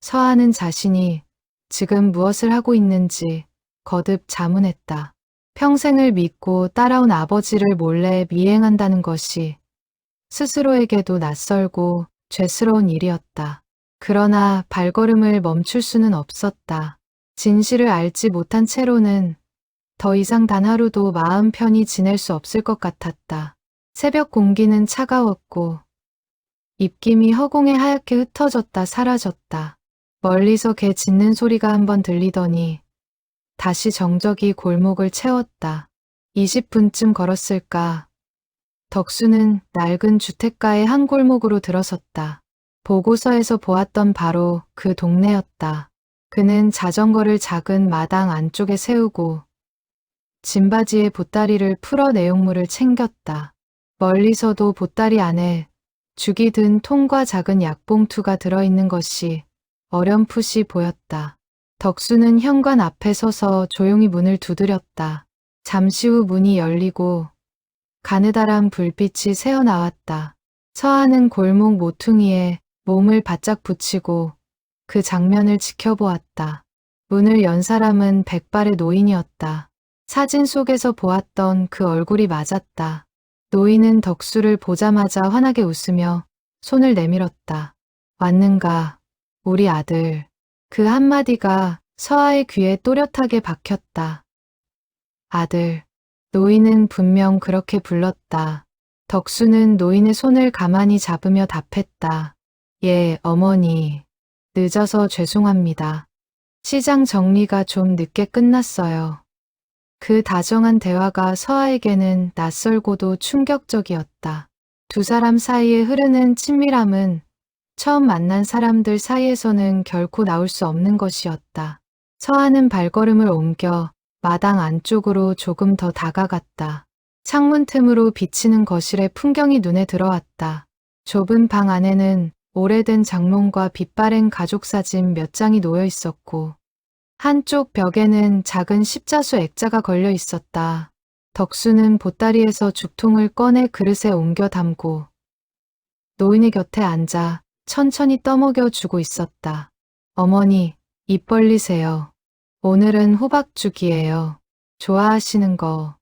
서아는 자신이 지금 무엇을 하고 있는지 거듭 자문했다. 평생을 믿고 따라온 아버지를 몰래 미행한다는 것이 스스로에게도 낯설고 죄스러운 일이었다. 그러나 발걸음을 멈출 수는 없었다. 진실을 알지 못한 채로는 더 이상 단 하루도 마음 편히 지낼 수 없을 것 같았다. 새벽 공기는 차가웠고 입김이 허공에 하얗게 흩어졌다 사라졌다. 멀리서 개 짖는 소리가 한번 들리더니 다시 정적이 골목을 채웠다. 20분쯤 걸었을까. 덕수는 낡은 주택가의 한 골목으로 들어섰다. 보고서에서 보았던 바로 그 동네였다. 그는 자전거를 작은 마당 안쪽에 세우고 짐바지에 보따리를 풀어 내용물을 챙겼다. 멀리서도 보따리 안에 죽이 든 통과 작은 약봉투가 들어있는 것이 어렴풋이 보였다. 덕수는 현관 앞에 서서 조용히 문을 두드렸다. 잠시 후 문이 열리고 가느다란 불빛이 새어나왔다. 서하는 골목 모퉁이에 몸을 바짝 붙이고 그 장면을 지켜보았다. 문을 연 사람은 백발의 노인이었다. 사진 속에서 보았던 그 얼굴이 맞았다. 노인은 덕수를 보자마자 환하게 웃으며 손을 내밀었다. 왔는가, 우리 아들. 그 한마디가 서하의 귀에 또렷하게 박혔다. 아들. 노인은 분명 그렇게 불렀다. 덕수는 노인의 손을 가만히 잡으며 답했다. 예, 어머니. 늦어서 죄송합니다. 시장 정리가 좀 늦게 끝났어요. 그 다정한 대화가 서하에게는 낯설고도 충격적이었다. 두 사람 사이에 흐르는 친밀함은 처음 만난 사람들 사이에서는 결코 나올 수 없는 것이었다. 서하는 발걸음을 옮겨 마당 안쪽으로 조금 더 다가갔다. 창문 틈으로 비치는 거실의 풍경이 눈에 들어왔다. 좁은 방 안에는 오래된 장롱과 빛바랜 가족사진 몇 장이 놓여 있었고 한쪽 벽에는 작은 십자수 액자가 걸려 있었다. 덕수는 보따리에서 죽통을 꺼내 그릇에 옮겨 담고 노인의 곁에 앉아 천천히 떠먹여 주고 있었다. 어머니, 입 벌리세요. 오늘은 호박죽이에요. 좋아하시는 거.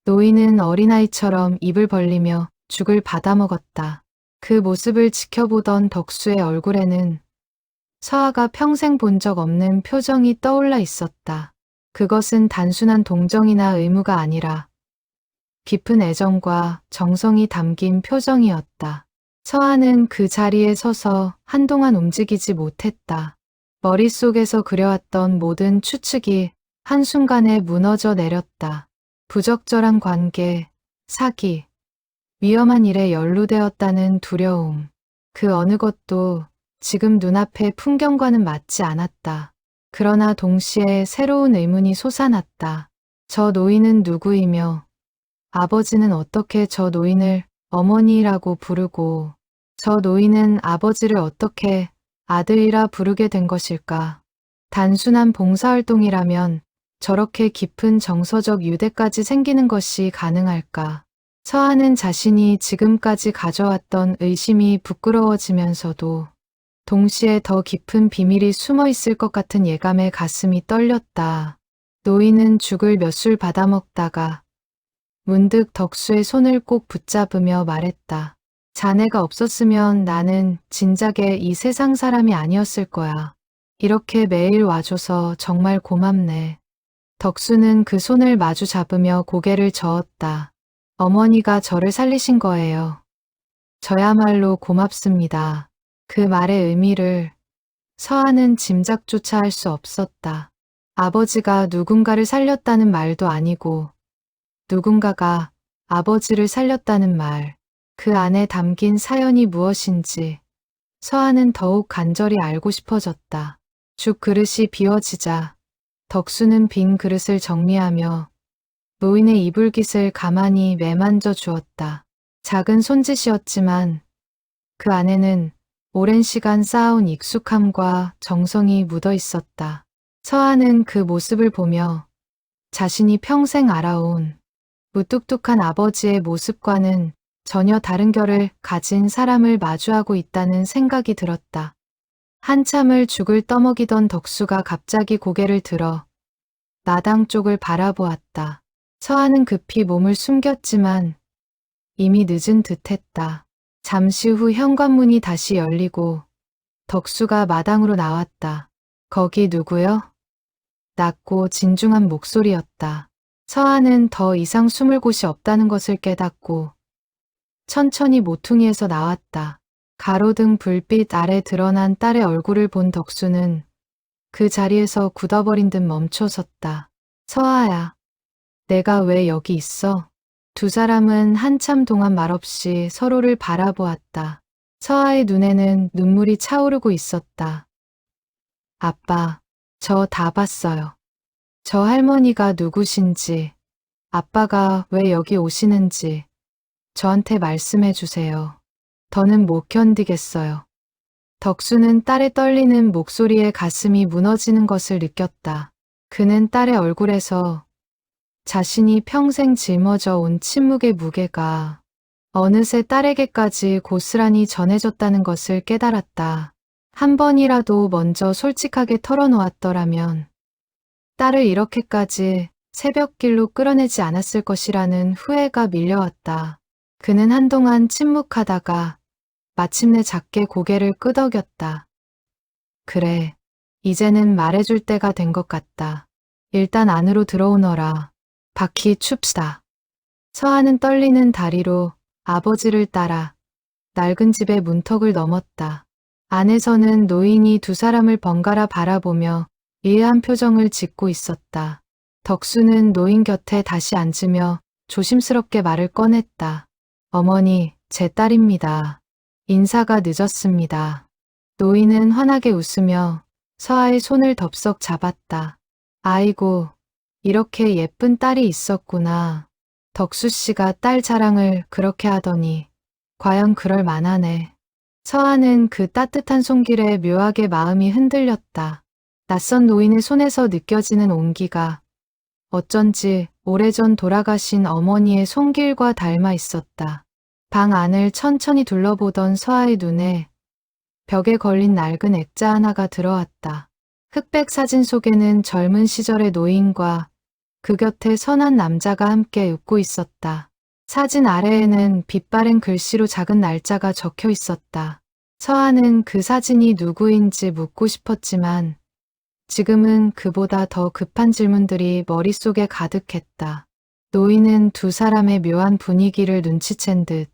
노인은 어린아이처럼 입을 벌리며 죽을 받아먹었다. 그 모습을 지켜보던 덕수의 얼굴에는 서하가 평생 본 적 없는 표정이 떠올라 있었다. 그것은 단순한 동정이나 의무가 아니라 깊은 애정과 정성이 담긴 표정이었다. 서하는 그 자리에 서서 한동안 움직이지 못했다. 머릿속에서 그려왔던 모든 추측이 한순간에 무너져 내렸다. 부적절한 관계, 사기, 위험한 일에 연루되었다는 두려움. 그 어느 것도 지금 눈앞의 풍경과는 맞지 않았다. 그러나 동시에 새로운 의문이 솟아났다. 저 노인은 누구이며 아버지는 어떻게 저 노인을 어머니라고 부르고 저 노인은 아버지를 어떻게 아들이라 부르게 된 것일까? 단순한 봉사활동이라면 저렇게 깊은 정서적 유대까지 생기는 것이 가능할까? 서하는 자신이 지금까지 가져왔던 의심이 부끄러워지면서도 동시에 더 깊은 비밀이 숨어 있을 것 같은 예감에 가슴이 떨렸다. 노인은 죽을 몇 술 받아먹다가 문득 덕수의 손을 꼭 붙잡으며 말했다. 자네가 없었으면 나는 진작에 이 세상 사람이 아니었을 거야. 이렇게 매일 와줘서 정말 고맙네. 덕수는 그 손을 마주 잡으며 고개를 저었다. 어머니가 저를 살리신 거예요. 저야말로 고맙습니다. 그 말의 의미를 서하는 짐작조차 할 수 없었다. 아버지가 누군가를 살렸다는 말도 아니고 누군가가 아버지를 살렸다는 말. 그 안에 담긴 사연이 무엇인지 서하는 더욱 간절히 알고 싶어졌다. 죽 그릇이 비워지자 덕수는 빈 그릇을 정리하며 노인의 이불깃을 가만히 매만져 주었다. 작은 손짓이었지만 그 안에는 오랜 시간 쌓아온 익숙함과 정성이 묻어 있었다. 서하는 그 모습을 보며 자신이 평생 알아온 무뚝뚝한 아버지의 모습과는 전혀 다른 결을 가진 사람을 마주하고 있다는 생각이 들었다. 한참을 죽을 떠먹이던 덕수가 갑자기 고개를 들어 마당 쪽을 바라보았다. 서하는 급히 몸을 숨겼지만 이미 늦은 듯했다. 잠시 후 현관문이 다시 열리고 덕수가 마당으로 나왔다. 거기 누구요? 낮고 진중한 목소리였다. 서하는 더 이상 숨을 곳이 없다는 것을 깨닫고 천천히 모퉁이에서 나왔다. 가로등 불빛 아래 드러난 딸의 얼굴을 본 덕수는 그 자리에서 굳어버린 듯 멈춰섰다. 서아야, 내가 왜 여기 있어? 두 사람은 한참 동안 말없이 서로를 바라보았다. 서아의 눈에는 눈물이 차오르고 있었다. 아빠, 저 다 봤어요. 저 할머니가 누구신지, 아빠가 왜 여기 오시는지 저한테 말씀해 주세요. 더는 못 견디겠어요. 덕수는 딸의 떨리는 목소리에 가슴이 무너지는 것을 느꼈다. 그는 딸의 얼굴에서 자신이 평생 짊어져 온 침묵의 무게가 어느새 딸에게까지 고스란히 전해졌다는 것을 깨달았다. 한 번이라도 먼저 솔직하게 털어놓았더라면 딸을 이렇게까지 새벽길로 끌어내지 않았을 것이라는 후회가 밀려왔다. 그는 한동안 침묵하다가 마침내 작게 고개를 끄덕였다. 그래, 이제는 말해줄 때가 된 것 같다. 일단 안으로 들어오너라. 밖이 춥다. 서아는 떨리는 다리로 아버지를 따라 낡은 집의 문턱을 넘었다. 안에서는 노인이 두 사람을 번갈아 바라보며 의아한 표정을 짓고 있었다. 덕수는 노인 곁에 다시 앉으며 조심스럽게 말을 꺼냈다. 어머니, 제 딸입니다. 인사가 늦었습니다. 노인은 환하게 웃으며 서아의 손을 덥석 잡았다. 아이고, 이렇게 예쁜 딸이 있었구나. 덕수 씨가 딸 자랑을 그렇게 하더니 과연 그럴 만하네. 서아는 그 따뜻한 손길에 묘하게 마음이 흔들렸다. 낯선 노인의 손에서 느껴지는 온기가 어쩐지 오래전 돌아가신 어머니의 손길과 닮아 있었다. 방 안을 천천히 둘러보던 서아의 눈에 벽에 걸린 낡은 액자 하나가 들어왔다. 흑백 사진 속에는 젊은 시절의 노인과 그 곁에 선한 남자가 함께 웃고 있었다. 사진 아래에는 빛바랜 글씨로 작은 날짜가 적혀 있었다. 서아는 그 사진이 누구인지 묻고 싶었지만 지금은 그보다 더 급한 질문들이 머릿속에 가득했다. 노인은 두 사람의 묘한 분위기를 눈치챈 듯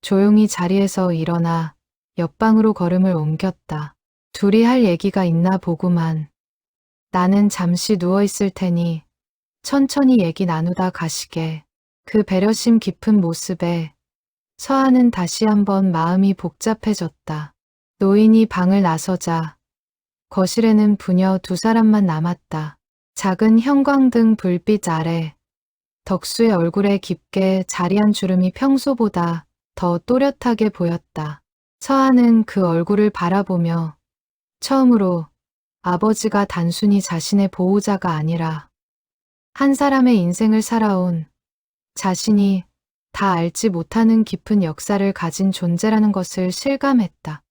조용히 자리에서 일어나 옆방으로 걸음을 옮겼다. 둘이 할 얘기가 있나 보구만. 나는 잠시 누워있을 테니 천천히 얘기 나누다 가시게. 그 배려심 깊은 모습에 서아는 다시 한번 마음이 복잡해졌다. 노인이 방을 나서자 거실에는 부녀 두 사람만 남았다. 작은 형광등 불빛 아래 덕수의 얼굴에 깊게 자리한 주름이 평소보다 더 또렷하게 보였다. 서아는 그 얼굴을 바라보며 처음으로 아버지가 단순히 자신의 보호자가 아니라 한 사람의 인생을 살아온 자신이 다 알지 못하는 깊은 역사를 가진 존재라는 것을 실감했다.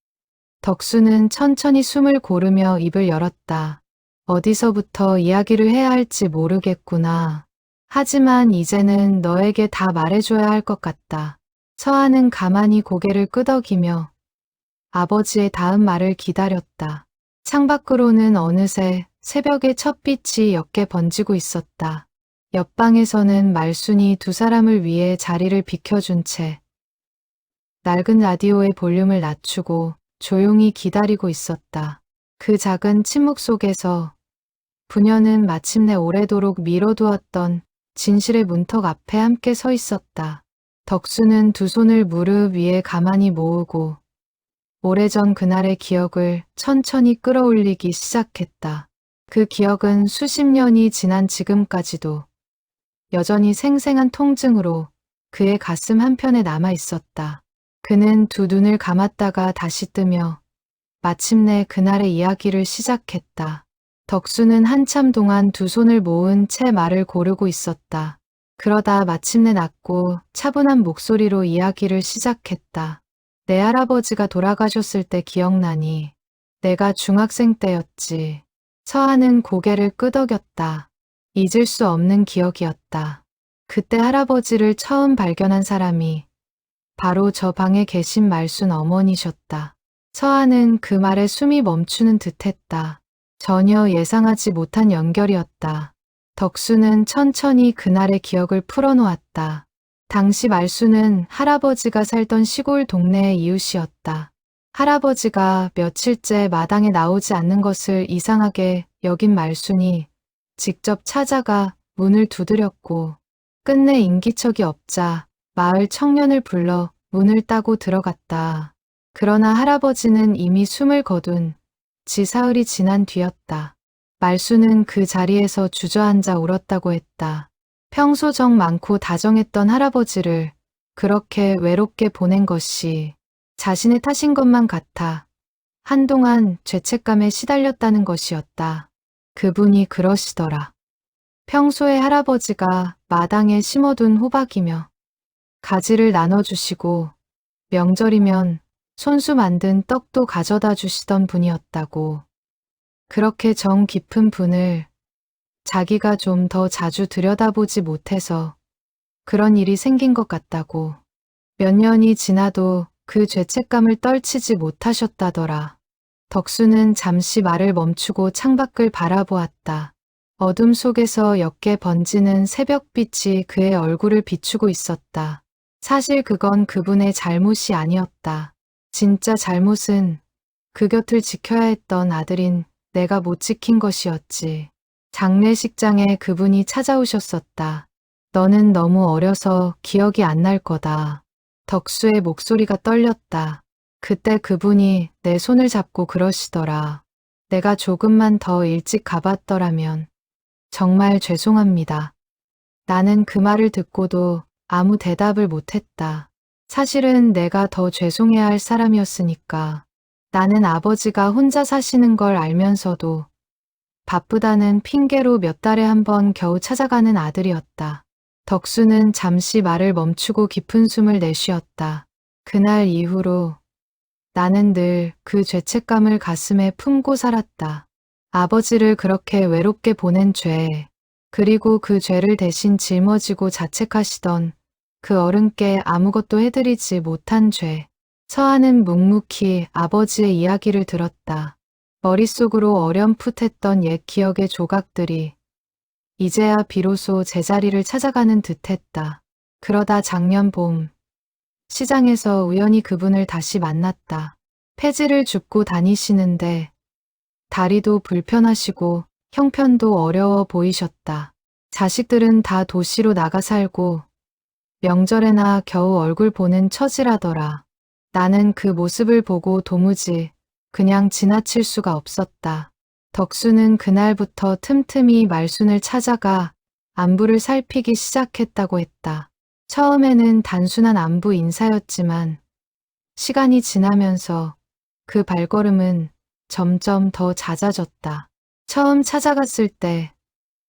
덕수는 천천히 숨을 고르며 입을 열었다. 어디서부터 이야기를 해야 할지 모르겠구나. 하지만 이제는 너에게 다 말해줘야 할 것 같다. 서아는 가만히 고개를 끄덕이며 아버지의 다음 말을 기다렸다. 창밖으로는 어느새 새벽의 첫 빛이 옅게 번지고 있었다. 옆방에서는 말순이 두 사람을 위해 자리를 비켜준 채 낡은 라디오의 볼륨을 낮추고 조용히 기다리고 있었다. 그 작은 침묵 속에서 부녀는 마침내 오래도록 미뤄두었던 진실의 문턱 앞에 함께 서 있었다. 덕수는 두 손을 무릎 위에 가만히 모으고 오래전 그날의 기억을 천천히 끌어올리기 시작했다. 그 기억은 수십 년이 지난 지금까지도 여전히 생생한 통증으로 그의 가슴 한편에 남아 있었다. 그는 두 눈을 감았다가 다시 뜨며 마침내 그날의 이야기를 시작했다. 덕수는 한참 동안 두 손을 모은 채 말을 고르고 있었다. 그러다 마침내 낮고 차분한 목소리로 이야기를 시작했다. 내 할아버지가 돌아가셨을 때 기억나니? 내가 중학생 때였지. 서아는 고개를 끄덕였다. 잊을 수 없는 기억이었다. 그때 할아버지를 처음 발견한 사람이 바로 저 방에 계신 말순 어머니셨다. 서아는 그 말에 숨이 멈추는 듯했다. 전혀 예상하지 못한 연결이었다. 덕수는 천천히 그날의 기억을 풀어놓았다. 당시 말순은 할아버지가 살던 시골 동네의 이웃이었다. 할아버지가 며칠째 마당에 나오지 않는 것을 이상하게 여긴 말순이 직접 찾아가 문을 두드렸고 끝내 인기척이 없자 마을 청년을 불러 문을 따고 들어갔다. 그러나 할아버지는 이미 숨을 거둔 지 사흘이 지난 뒤였다. 말수는 그 자리에서 주저앉아 울었다고 했다. 평소 정 많고 다정했던 할아버지를 그렇게 외롭게 보낸 것이 자신의 탓인 것만 같아 한동안 죄책감에 시달렸다는 것이었다. 그분이 그러시더라. 평소에 할아버지가 마당에 심어둔 호박이며 가지를 나눠주시고 명절이면 손수 만든 떡도 가져다 주시던 분이었다고. 그렇게 정 깊은 분을 자기가 좀 더 자주 들여다보지 못해서 그런 일이 생긴 것 같다고. 몇 년이 지나도 그 죄책감을 떨치지 못하셨다더라. 덕수는 잠시 말을 멈추고 창밖을 바라보았다. 어둠 속에서 옅게 번지는 새벽빛이 그의 얼굴을 비추고 있었다. 사실 그건 그분의 잘못이 아니었다. 진짜 잘못은 그 곁을 지켜야 했던 아들인 내가 못 지킨 것이었지. 장례식장에 그분이 찾아오셨었다. 너는 너무 어려서 기억이 안 날 거다. 덕수의 목소리가 떨렸다. 그때 그분이 내 손을 잡고 그러시더라. 내가 조금만 더 일찍 가봤더라면 정말 죄송합니다. 나는 그 말을 듣고도 아무 대답을 못했다. 사실은 내가 더 죄송해야 할 사람이었으니까. 나는 아버지가 혼자 사시는 걸 알면서도 바쁘다는 핑계로 몇 달에 한 번 겨우 찾아가는 아들이었다. 덕수는 잠시 말을 멈추고 깊은 숨을 내쉬었다. 그날 이후로 나는 늘 그 죄책감을 가슴에 품고 살았다. 아버지를 그렇게 외롭게 보낸 죄, 그리고 그 죄를 대신 짊어지고 자책하시던 그 어른께 아무것도 해드리지 못한 죄. 서한은 묵묵히 아버지의 이야기를 들었다. 머릿속으로 어렴풋했던 옛 기억의 조각들이 이제야 비로소 제자리를 찾아가는 듯했다. 그러다 작년 봄, 시장에서 우연히 그분을 다시 만났다. 폐지를 줍고 다니시는데 다리도 불편하시고 형편도 어려워 보이셨다. 자식들은 다 도시로 나가 살고 명절에나 겨우 얼굴 보는 처지라더라. 나는 그 모습을 보고 도무지 그냥 지나칠 수가 없었다. 덕수는 그날부터 틈틈이 말순을 찾아가 안부를 살피기 시작했다고 했다. 처음에는 단순한 안부 인사였지만 시간이 지나면서 그 발걸음은 점점 더 잦아졌다. 처음 찾아갔을 때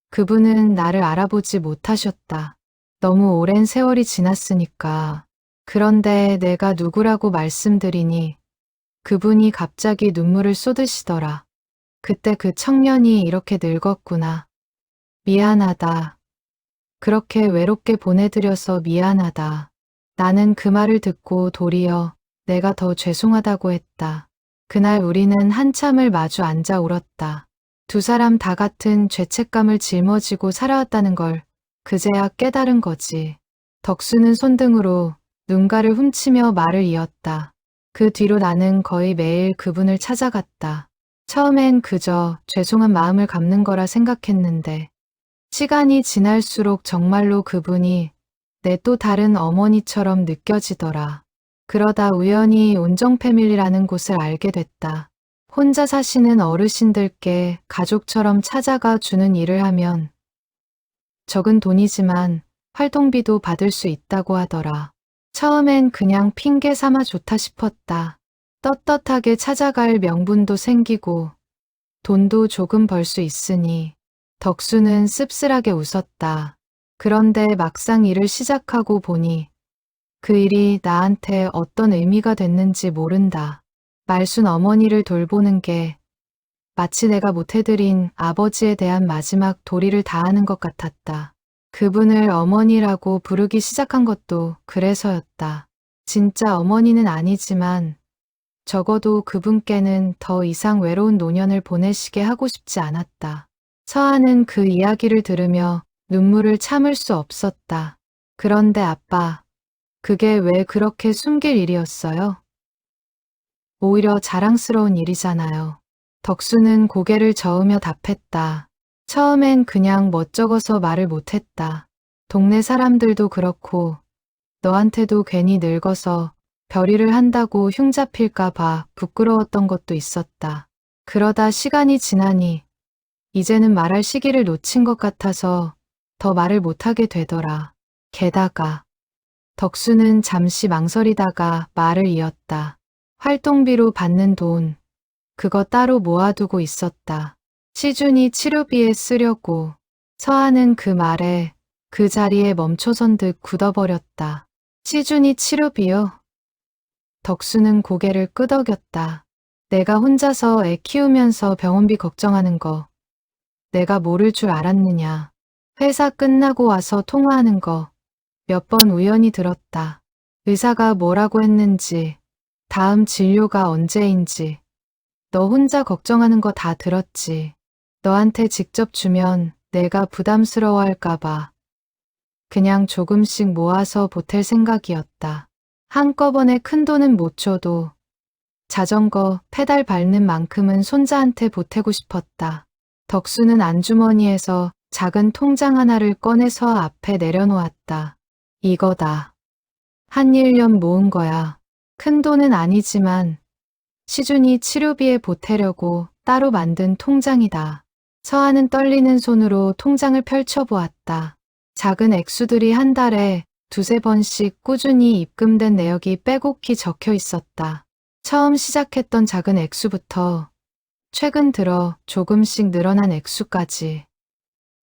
그분은 나를 알아보지 못하셨다. 너무 오랜 세월이 지났으니까. 그런데 내가 누구라고 말씀드리니 그분이 갑자기 눈물을 쏟으시더라. 그때 그 청년이 이렇게 늙었구나. 미안하다. 그렇게 외롭게 보내드려서 미안하다. 나는 그 말을 듣고 도리어 내가 더 죄송하다고 했다. 그날 우리는 한참을 마주 앉아 울었다. 두 사람 다 같은 죄책감을 짊어지고 살아왔다는 걸 그제야 깨달은 거지. 덕수는 손등으로 눈가를 훔치며 말을 이었다. 그 뒤로 나는 거의 매일 그분을 찾아갔다. 처음엔 그저 죄송한 마음을 갚는 거라 생각했는데 시간이 지날수록 정말로 그분이 내 또 다른 어머니처럼 느껴지더라. 그러다 우연히 온정 패밀리라는 곳을 알게 됐다. 혼자 사시는 어르신들께 가족처럼 찾아가 주는 일을 하면 적은 돈이지만 활동비도 받을 수 있다고 하더라. 처음엔 그냥 핑계 삼아 좋다 싶었다. 떳떳하게 찾아갈 명분도 생기고 돈도 조금 벌 수 있으니. 덕수는 씁쓸하게 웃었다. 그런데 막상 일을 시작하고 보니 그 일이 나한테 어떤 의미가 됐는지 모른다. 말순 어머니를 돌보는 게 마치 내가 못해드린 아버지에 대한 마지막 도리를 다하는 것 같았다. 그분을 어머니라고 부르기 시작한 것도 그래서였다. 진짜 어머니는 아니지만 적어도 그분께는 더 이상 외로운 노년을 보내시게 하고 싶지 않았다. 서한은 그 이야기를 들으며 눈물을 참을 수 없었다. 그런데 아빠, 그게 왜 그렇게 숨길 일이었어요? 오히려 자랑스러운 일이잖아요. 덕수는 고개를 저으며 답했다. 처음엔 그냥 멋쩍어서 말을 못했다. 동네 사람들도 그렇고 너한테도 괜히 늙어서 별일을 한다고 흉 잡힐까 봐 부끄러웠던 것도 있었다. 그러다 시간이 지나니 이제는 말할 시기를 놓친 것 같아서 더 말을 못하게 되더라. 게다가 덕수는 잠시 망설이다가 말을 이었다. 활동비로 받는 돈, 그거 따로 모아두고 있었다. 시준이 치료비에 쓰려고. 서한은 그 말에 그 자리에 멈춰선 듯 굳어버렸다. 시준이 치료비요? 덕수는 고개를 끄덕였다. 내가 혼자서 애 키우면서 병원비 걱정하는 거 내가 모를 줄 알았느냐. 회사 끝나고 와서 통화하는 거 몇 번 우연히 들었다. 의사가 뭐라고 했는지, 다음 진료가 언제인지, 너 혼자 걱정하는 거 다 들었지. 너한테 직접 주면 내가 부담스러워할까봐 그냥 조금씩 모아서 보탤 생각이었다. 한꺼번에 큰 돈은 못 줘도 자전거 페달 밟는 만큼은 손자한테 보태고 싶었다. 덕수는 안주머니에서 작은 통장 하나를 꺼내서 앞에 내려놓았다. 이거다. 한 1년 모은 거야. 큰 돈은 아니지만 시준이 치료비에 보태려고 따로 만든 통장이다. 서한은 떨리는 손으로 통장을 펼쳐보았다. 작은 액수들이 한 달에 두세 번씩 꾸준히 입금된 내역이 빼곡히 적혀 있었다. 처음 시작했던 작은 액수부터 최근 들어 조금씩 늘어난 액수까지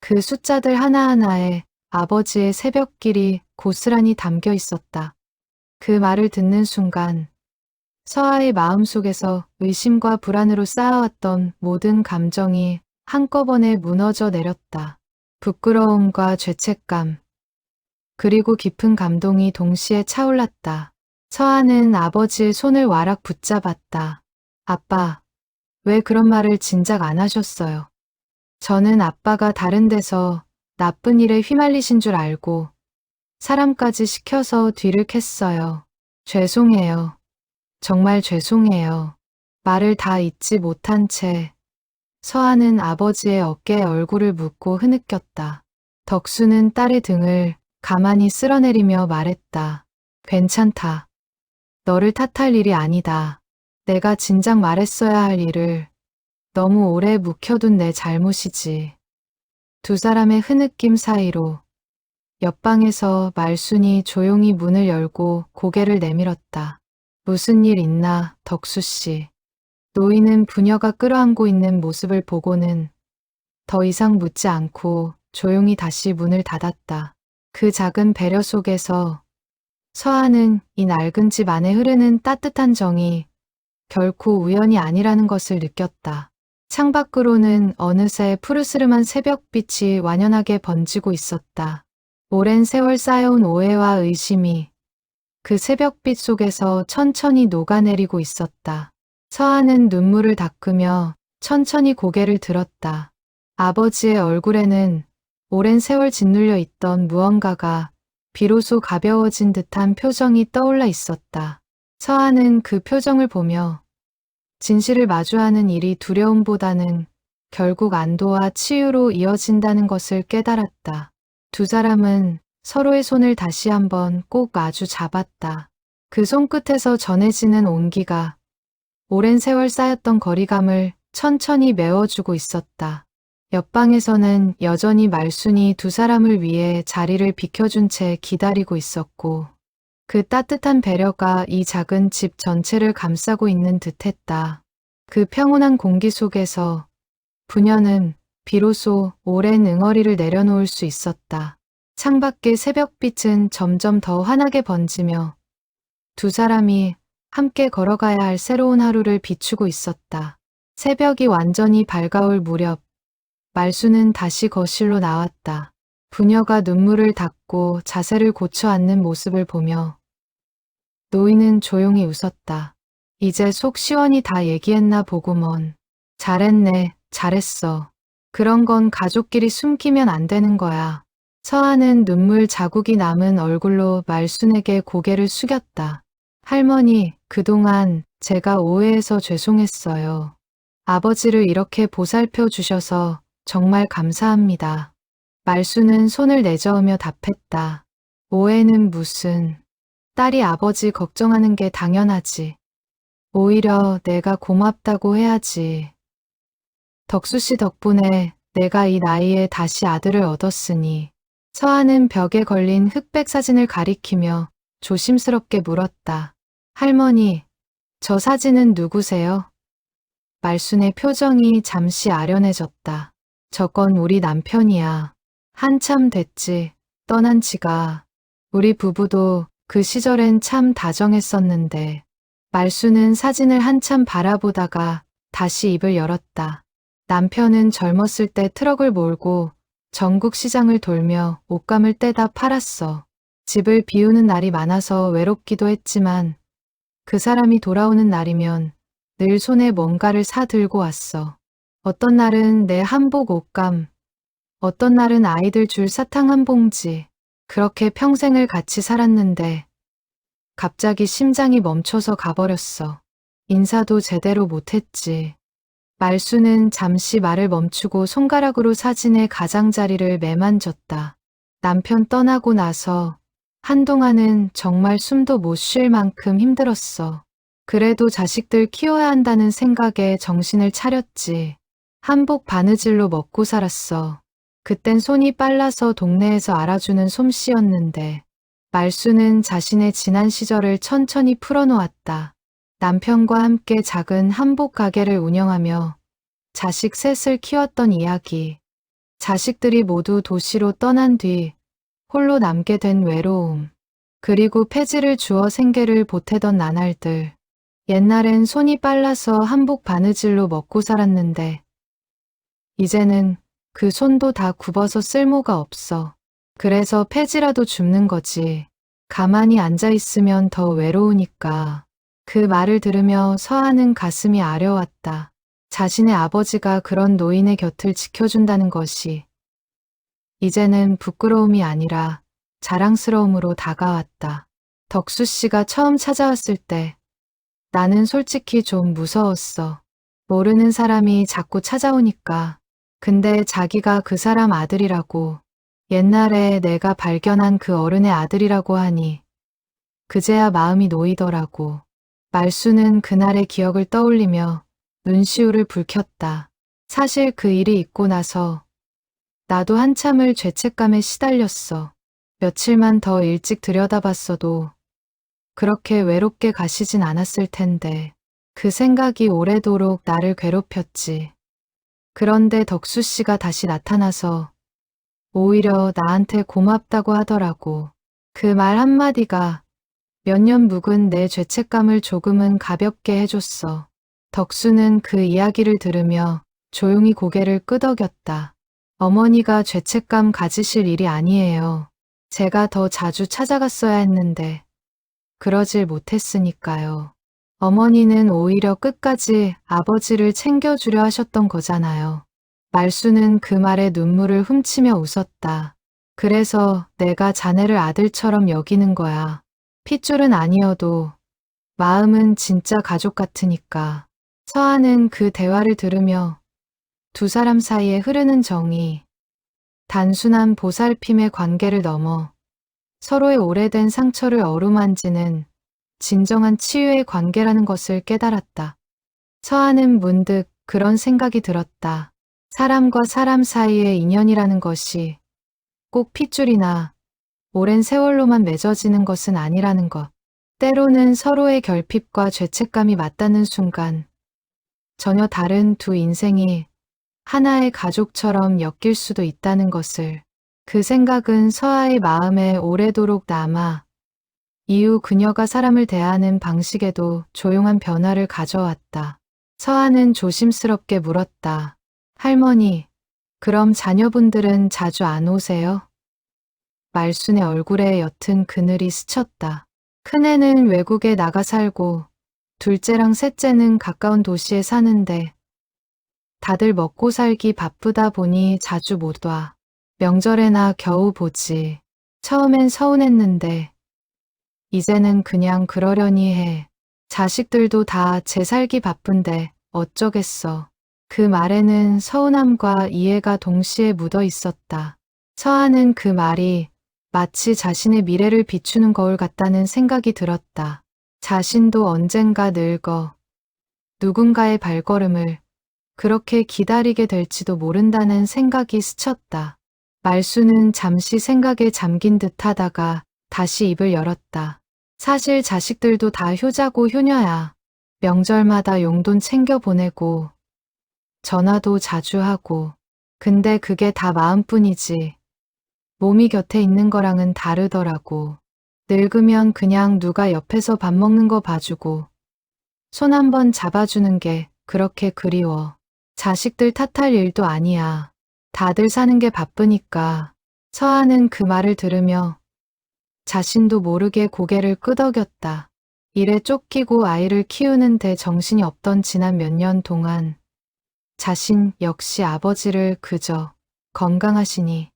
그 숫자들 하나하나에 아버지의 새벽길이 고스란히 담겨 있었다. 그 말을 듣는 순간 서아의 마음속에서 의심과 불안으로 쌓아왔던 모든 감정이 한꺼번에 무너져 내렸다. 부끄러움과 죄책감, 그리고 깊은 감동이 동시에 차올랐다. 서아는 아버지의 손을 와락 붙잡았다. 아빠, 왜 그런 말을 진작 안 하셨어요? 저는 아빠가 다른 데서 나쁜 일에 휘말리신 줄 알고 사람까지 시켜서 뒤를 캤어요. 죄송해요. 정말 죄송해요. 말을 다 잊지 못한 채 서아는 아버지의 어깨에 얼굴을 묻고 흐느꼈다. 덕수는 딸의 등을 가만히 쓸어내리며 말했다. 괜찮다. 너를 탓할 일이 아니다. 내가 진작 말했어야 할 일을 너무 오래 묵혀둔 내 잘못이지. 두 사람의 흐느낌 사이로 옆방에서 말순이 조용히 문을 열고 고개를 내밀었다. 무슨 일 있나, 덕수 씨. 노인은 부녀가 끌어안고 있는 모습을 보고는 더 이상 묻지 않고 조용히 다시 문을 닫았다. 그 작은 배려 속에서 서아는 이 낡은 집 안에 흐르는 따뜻한 정이 결코 우연이 아니라는 것을 느꼈다. 창밖으로는 어느새 푸르스름한 새벽빛이 완연하게 번지고 있었다. 오랜 세월 쌓여온 오해와 의심이 그 새벽빛 속에서 천천히 녹아내리고 있었다. 서아는 눈물을 닦으며 천천히 고개를 들었다. 아버지의 얼굴에는 오랜 세월 짓눌려 있던 무언가가 비로소 가벼워진 듯한 표정이 떠올라 있었다. 서아는 그 표정을 보며 진실을 마주하는 일이 두려움보다는 결국 안도와 치유로 이어진다는 것을 깨달았다. 두 사람은 서로의 손을 다시 한번 꼭 마주 잡았다. 그 손끝에서 전해지는 온기가 오랜 세월 쌓였던 거리감을 천천히 메워주고 있었다. 옆방에서는 여전히 말순이 두 사람을 위해 자리를 비켜준 채 기다리고 있었고 그 따뜻한 배려가 이 작은 집 전체를 감싸고 있는 듯했다. 그 평온한 공기 속에서 부녀는 비로소 오랜 응어리를 내려놓을 수 있었다. 창밖의 새벽빛은 점점 더 환하게 번지며 두 사람이 함께 걸어가야 할 새로운 하루를 비추고 있었다. 새벽이 완전히 밝아올 무렵 말수는 다시 거실로 나왔다. 부녀가 눈물을 닦고 자세를 고쳐 앉는 모습을 보며 노인은 조용히 웃었다. 이제 속 시원히 다 얘기했나 보구먼. 잘했네, 잘했어. 그런 건 가족끼리 숨기면 안 되는 거야. 서아는 눈물 자국이 남은 얼굴로 말순에게 고개를 숙였다. 할머니, 그동안 제가 오해해서 죄송했어요. 아버지를 이렇게 보살펴 주셔서 정말 감사합니다. 말수는 손을 내저으며 답했다. 오해는 무슨. 딸이 아버지 걱정하는 게 당연하지. 오히려 내가 고맙다고 해야지. 덕수 씨 덕분에 내가 이 나이에 다시 아들을 얻었으니. 서아는 벽에 걸린 흑백 사진을 가리키며 조심스럽게 물었다. 할머니, 저 사진은 누구세요? 말순의 표정이 잠시 아련해졌다. 저건 우리 남편이야. 한참 됐지. 떠난 지가. 우리 부부도 그 시절엔 참 다정했었는데. 말순은 사진을 한참 바라보다가 다시 입을 열었다. 남편은 젊었을 때 트럭을 몰고 전국 시장을 돌며 옷감을 떼다 팔았어. 집을 비우는 날이 많아서 외롭기도 했지만 그 사람이 돌아오는 날이면 늘 손에 뭔가를 사 들고 왔어. 어떤 날은 내 한복 옷감, 어떤 날은 아이들 줄 사탕 한 봉지. 그렇게 평생을 같이 살았는데 갑자기 심장이 멈춰서 가버렸어. 인사도 제대로 못했지. 말수는 잠시 말을 멈추고 손가락으로 사진의 가장자리를 매만졌다. 남편 떠나고 나서 한동안은 정말 숨도 못 쉴 만큼 힘들었어. 그래도 자식들 키워야 한다는 생각에 정신을 차렸지. 한복 바느질로 먹고 살았어. 그땐 손이 빨라서 동네에서 알아주는 솜씨였는데 말수는 자신의 지난 시절을 천천히 풀어놓았다. 남편과 함께 작은 한복 가게를 운영하며 자식 셋을 키웠던 이야기. 자식들이 모두 도시로 떠난 뒤 홀로 남게 된 외로움. 그리고 폐지를 주어 생계를 보태던 나날들. 옛날엔 손이 빨라서 한복 바느질로 먹고 살았는데 이제는 그 손도 다 굽어서 쓸모가 없어. 그래서 폐지라도 줍는 거지. 가만히 앉아있으면 더 외로우니까. 그 말을 들으며 서아는 가슴이 아려왔다. 자신의 아버지가 그런 노인의 곁을 지켜준다는 것이 이제는 부끄러움이 아니라 자랑스러움으로 다가왔다. 덕수 씨가 처음 찾아왔을 때 나는 솔직히 좀 무서웠어. 모르는 사람이 자꾸 찾아오니까. 근데 자기가 그 사람 아들이라고, 옛날에 내가 발견한 그 어른의 아들이라고 하니 그제야 마음이 놓이더라고. 말수는 그날의 기억을 떠올리며 눈시울을 붉혔다. 사실 그 일이 있고 나서 나도 한참을 죄책감에 시달렸어. 며칠만 더 일찍 들여다봤어도 그렇게 외롭게 가시진 않았을 텐데 그 생각이 오래도록 나를 괴롭혔지. 그런데 덕수 씨가 다시 나타나서 오히려 나한테 고맙다고 하더라고. 그 말 한마디가 몇 년 묵은 내 죄책감을 조금은 가볍게 해줬어. 덕수는 그 이야기를 들으며 조용히 고개를 끄덕였다. 어머니가 죄책감 가지실 일이 아니에요. 제가 더 자주 찾아갔어야 했는데 그러질 못했으니까요. 어머니는 오히려 끝까지 아버지를 챙겨주려 하셨던 거잖아요. 말수는 그 말에 눈물을 훔치며 웃었다. 그래서 내가 자네를 아들처럼 여기는 거야. 핏줄은 아니어도 마음은 진짜 가족 같으니까. 서아는 그 대화를 들으며 두 사람 사이에 흐르는 정이 단순한 보살핌의 관계를 넘어 서로의 오래된 상처를 어루만지는 진정한 치유의 관계라는 것을 깨달았다. 서아는 문득 그런 생각이 들었다. 사람과 사람 사이의 인연이라는 것이 꼭 핏줄이나 오랜 세월로만 맺어지는 것은 아니라는 것. 때로는 서로의 결핍과 죄책감이 맞닿는 순간 전혀 다른 두 인생이 하나의 가족처럼 엮일 수도 있다는 것을. 그 생각은 서아의 마음에 오래도록 남아 이후 그녀가 사람을 대하는 방식에도 조용한 변화를 가져왔다. 서아는 조심스럽게 물었다. 할머니, 그럼 자녀분들은 자주 안 오세요? 말순의 얼굴에 옅은 그늘이 스쳤다. 큰애는 외국에 나가 살고 둘째랑 셋째는 가까운 도시에 사는데 다들 먹고 살기 바쁘다 보니 자주 못 와. 명절에나 겨우 보지. 처음엔 서운했는데 이제는 그냥 그러려니 해. 자식들도 다 제 살기 바쁜데 어쩌겠어. 그 말에는 서운함과 이해가 동시에 묻어 있었다. 서하는 그 말이 마치 자신의 미래를 비추는 거울 같다는 생각이 들었다. 자신도 언젠가 늙어 누군가의 발걸음을 그렇게 기다리게 될지도 모른다는 생각이 스쳤다. 말수는 잠시 생각에 잠긴 듯 하다가 다시 입을 열었다. 사실 자식들도 다 효자고 효녀야. 명절마다 용돈 챙겨 보내고 전화도 자주 하고. 근데 그게 다 마음뿐이지. 몸이 곁에 있는 거랑은 다르더라고. 늙으면 그냥 누가 옆에서 밥 먹는 거 봐주고 손 한번 잡아주는 게 그렇게 그리워. 자식들 탓할 일도 아니야. 다들 사는 게 바쁘니까. 서하는 그 말을 들으며 자신도 모르게 고개를 끄덕였다. 일에 쫓기고 아이를 키우는데 정신이 없던 지난 몇 년 동안 자신 역시 아버지를 그저 건강하시니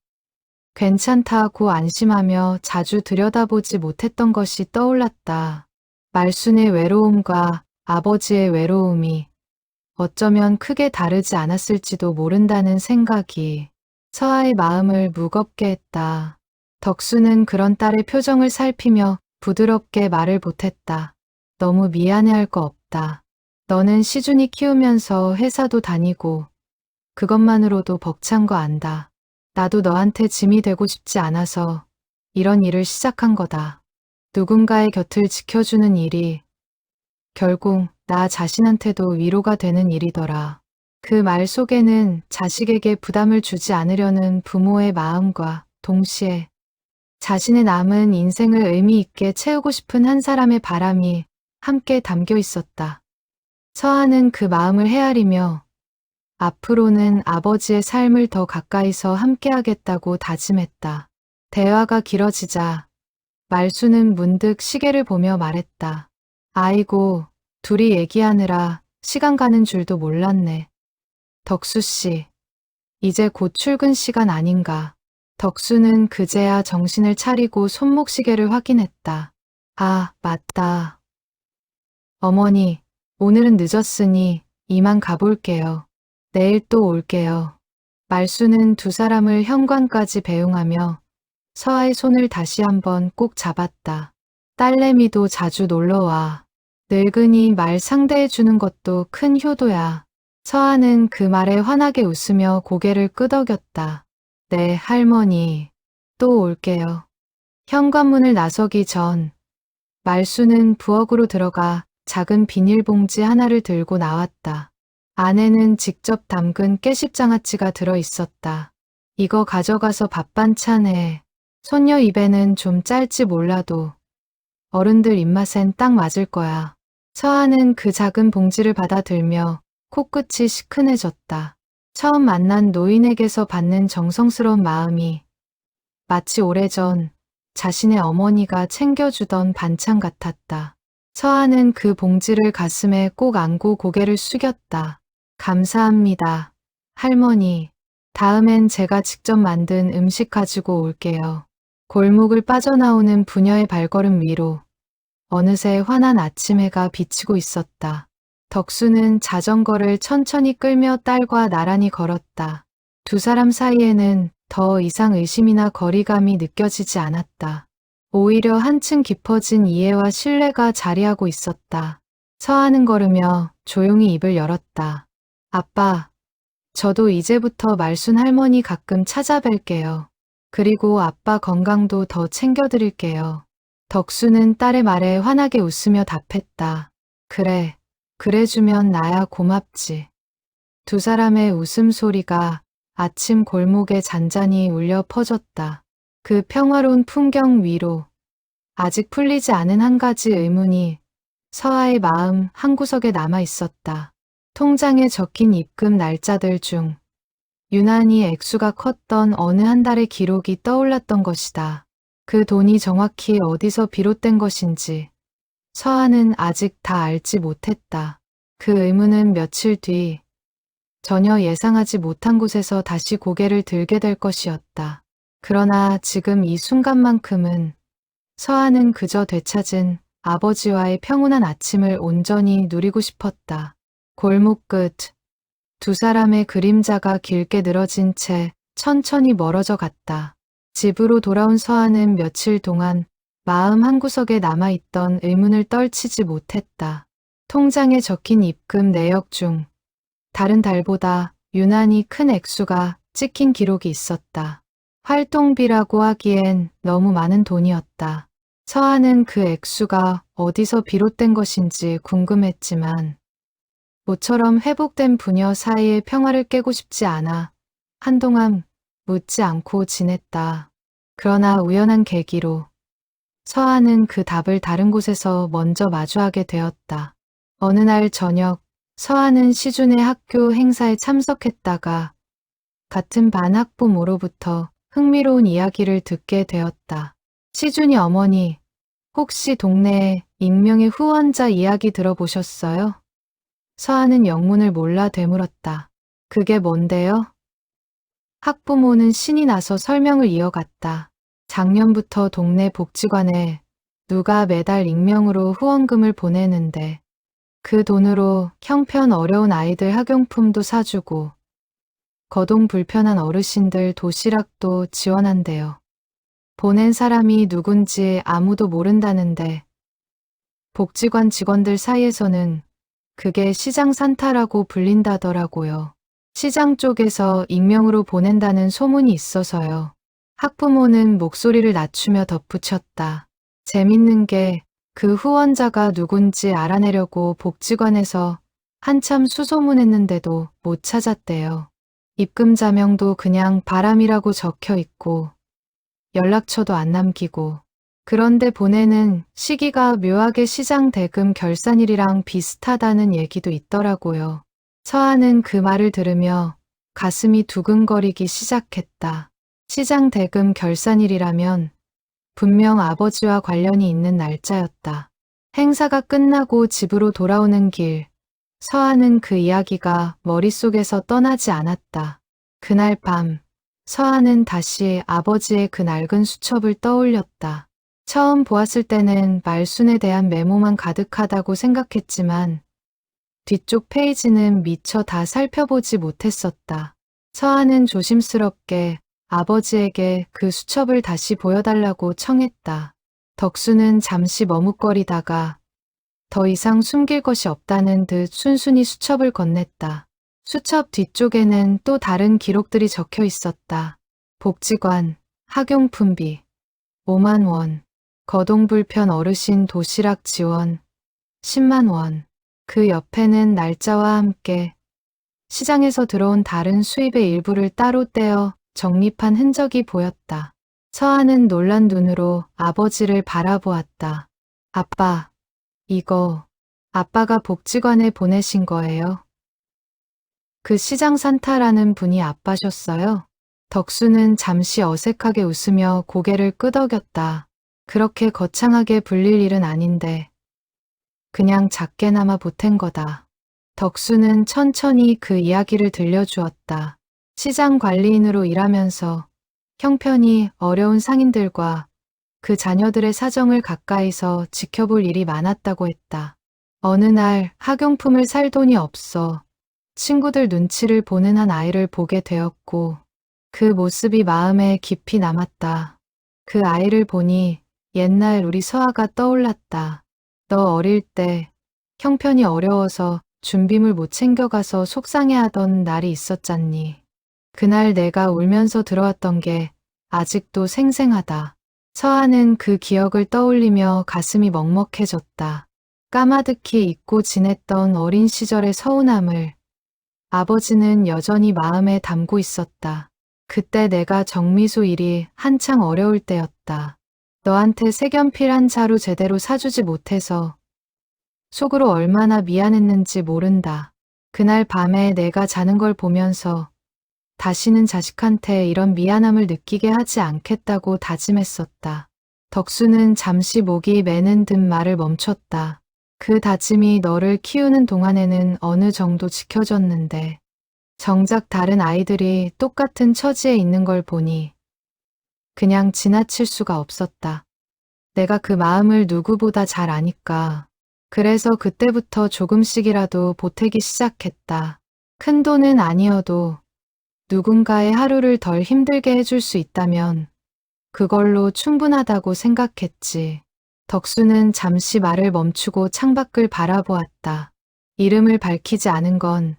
괜찮다고 안심하며 자주 들여다보지 못했던 것이 떠올랐다. 말순의 외로움과 아버지의 외로움이 어쩌면 크게 다르지 않았을지도 모른다는 생각이 서하의 마음을 무겁게 했다. 덕수는 그런 딸의 표정을 살피며 부드럽게 말을 보탰다. 너무 미안해할 거 없다. 너는 시준이 키우면서 회사도 다니고 그것만으로도 벅찬 거 안다. 나도 너한테 짐이 되고 싶지 않아서 이런 일을 시작한 거다. 누군가의 곁을 지켜주는 일이 결국 나 자신한테도 위로가 되는 일이더라. 그 말 속에는 자식에게 부담을 주지 않으려는 부모의 마음과 동시에 자신의 남은 인생을 의미 있게 채우고 싶은 한 사람의 바람이 함께 담겨 있었다. 서하는 그 마음을 헤아리며 앞으로는 아버지의 삶을 더 가까이서 함께하겠다고 다짐했다. 대화가 길어지자 말수는 문득 시계를 보며 말했다. 아이고, 둘이 얘기하느라 시간 가는 줄도 몰랐네. 덕수 씨, 이제 곧 출근 시간 아닌가. 덕수는 그제야 정신을 차리고 손목시계를 확인했다. 아, 맞다. 어머니, 오늘은 늦었으니 이만 가볼게요. 내일 또 올게요. 말수는 두 사람을 현관까지 배웅하며 서하의 손을 다시 한번 꼭 잡았다. 딸내미도 자주 놀러와. 늙은이 말 상대해주는 것도 큰 효도야. 서하는 그 말에 환하게 웃으며 고개를 끄덕였다. 네, 할머니. 또 올게요. 현관문을 나서기 전 말수는 부엌으로 들어가 작은 비닐봉지 하나를 들고 나왔다. 안에는 직접 담근 깨십장아찌가 들어 있었다. 이거 가져가서 밥 반찬해. 손녀 입에는 좀 짤지 몰라도 어른들 입맛엔 딱 맞을 거야. 서하는 그 작은 봉지를 받아들며 코끝이 시큰해졌다. 처음 만난 노인에게서 받는 정성스러운 마음이 마치 오래전 자신의 어머니가 챙겨주던 반찬 같았다. 서하는 그 봉지를 가슴에 꼭 안고 고개를 숙였다. 감사합니다. 할머니, 다음엔 제가 직접 만든 음식 가지고 올게요. 골목을 빠져나오는 부녀의 발걸음 위로 어느새 환한 아침 해가 비치고 있었다. 덕수는 자전거를 천천히 끌며 딸과 나란히 걸었다. 두 사람 사이에는 더 이상 의심이나 거리감이 느껴지지 않았다. 오히려 한층 깊어진 이해와 신뢰가 자리하고 있었다. 서하는 걸으며 조용히 입을 열었다. 아빠, 저도 이제부터 말순 할머니 가끔 찾아뵐게요. 그리고 아빠 건강도 더 챙겨드릴게요. 덕수는 딸의 말에 환하게 웃으며 답했다. 그래, 그래주면 나야 고맙지. 두 사람의 웃음소리가 아침 골목에 잔잔히 울려 퍼졌다. 그 평화로운 풍경 위로 아직 풀리지 않은 한 가지 의문이 서하의 마음 한구석에 남아 있었다. 통장에 적힌 입금 날짜들 중 유난히 액수가 컸던 어느 한 달의 기록이 떠올랐던 것이다. 그 돈이 정확히 어디서 비롯된 것인지 서하는 아직 다 알지 못했다. 그 의문은 며칠 뒤 전혀 예상하지 못한 곳에서 다시 고개를 들게 될 것이었다. 그러나 지금 이 순간만큼은 서하는 그저 되찾은 아버지와의 평온한 아침을 온전히 누리고 싶었다. 골목 끝 두 사람의 그림자가 길게 늘어진 채 천천히 멀어져 갔다. 집으로 돌아온 서한은 며칠 동안 마음 한구석에 남아있던 의문을 떨치지 못했다. 통장에 적힌 입금 내역 중 다른 달보다 유난히 큰 액수가 찍힌 기록이 있었다. 활동비라고 하기엔 너무 많은 돈이었다. 서한은 그 액수가 어디서 비롯된 것인지 궁금했지만 모처럼 회복된 부녀 사이의 평화를 깨고 싶지 않아 한동안 묻지 않고 지냈다. 그러나 우연한 계기로 서한은 그 답을 다른 곳에서 먼저 마주하게 되었다. 어느 날 저녁 서한은 시준의 학교 행사에 참석했다가 같은 반 학부모로부터 흥미로운 이야기를 듣게 되었다. 시준이 어머니, 혹시 동네에 익명의 후원자 이야기 들어보셨어요? 서한은 영문을 몰라 되물었다. 그게 뭔데요? 학부모는 신이 나서 설명을 이어갔다. 작년부터 동네 복지관에 누가 매달 익명으로 후원금을 보내는데 그 돈으로 형편 어려운 아이들 학용품도 사주고 거동 불편한 어르신들 도시락도 지원한대요. 보낸 사람이 누군지 아무도 모른다는데 복지관 직원들 사이에서는 그게 시장 산타라고 불린다더라고요. 시장 쪽에서 익명으로 보낸다는 소문이 있어서요. 학부모는 목소리를 낮추며 덧붙였다. 재밌는 게 그 후원자가 누군지 알아내려고 복지관에서 한참 수소문했는데도 못 찾았대요. 입금 자명도 그냥 바람이라고 적혀 있고 연락처도 안 남기고 그런데 보내는 시기가 묘하게 시장 대금 결산일이랑 비슷하다는 얘기도 있더라고요. 서한은 그 말을 들으며 가슴이 두근거리기 시작했다. 시장 대금 결산일이라면 분명 아버지와 관련이 있는 날짜였다. 행사가 끝나고 집으로 돌아오는 길, 서한은 그 이야기가 머릿속에서 떠나지 않았다. 그날 밤, 서한은 다시 아버지의 그 낡은 수첩을 떠올렸다. 처음 보았을 때는 말순에 대한 메모만 가득하다고 생각했지만 뒤쪽 페이지는 미처 다 살펴보지 못했었다. 서한은 조심스럽게 아버지에게 그 수첩을 다시 보여달라고 청했다. 덕수는 잠시 머뭇거리다가 더 이상 숨길 것이 없다는 듯 순순히 수첩을 건넸다. 수첩 뒤쪽에는 또 다른 기록들이 적혀 있었다. 복지관, 학용품비, 5만 원, 거동불편 어르신 도시락 지원, 10만 원. 그 옆에는 날짜와 함께 시장에서 들어온 다른 수입의 일부를 따로 떼어 적립한 흔적이 보였다. 서한은 놀란 눈으로 아버지를 바라보았다. 아빠, 이거 아빠가 복지관에 보내신 거예요? 그 시장 산타라는 분이 아빠셨어요? 덕수는 잠시 어색하게 웃으며 고개를 끄덕였다. 그렇게 거창하게 불릴 일은 아닌데 그냥 작게나마 보탠 거다. 덕수는 천천히 그 이야기를 들려주었다. 시장 관리인으로 일하면서 형편이 어려운 상인들과 그 자녀들의 사정을 가까이서 지켜볼 일이 많았다고 했다. 어느 날 학용품을 살 돈이 없어 친구들 눈치를 보는 한 아이를 보게 되었고 그 모습이 마음에 깊이 남았다. 그 아이를 보니 옛날 우리 서아가 떠올랐다. 너 어릴 때 형편이 어려워서 준비물 못 챙겨가서 속상해하던 날이 있었잖니. 그날 내가 울면서 들어왔던 게 아직도 생생하다. 서한은 그 기억을 떠올리며 가슴이 먹먹해졌다. 까마득히 잊고 지냈던 어린 시절의 서운함을 아버지는 여전히 마음에 담고 있었다. 그때 내가 정미소 일이 한창 어려울 때였다. 너한테 색연필 한 자루 제대로 사주지 못해서 속으로 얼마나 미안했는지 모른다. 그날 밤에 내가 자는 걸 보면서 다시는 자식한테 이런 미안함을 느끼게 하지 않겠다고 다짐했었다. 덕수는 잠시 목이 메는 듯 말을 멈췄다. 그 다짐이 너를 키우는 동안에는 어느 정도 지켜졌는데 정작 다른 아이들이 똑같은 처지에 있는 걸 보니 그냥 지나칠 수가 없었다. 내가 그 마음을 누구보다 잘 아니까. 그래서 그때부터 조금씩이라도 보태기 시작했다. 큰 돈은 아니어도 누군가의 하루를 덜 힘들게 해줄 수 있다면 그걸로 충분하다고 생각했지. 덕수는 잠시 말을 멈추고 창밖을 바라보았다. 이름을 밝히지 않은 건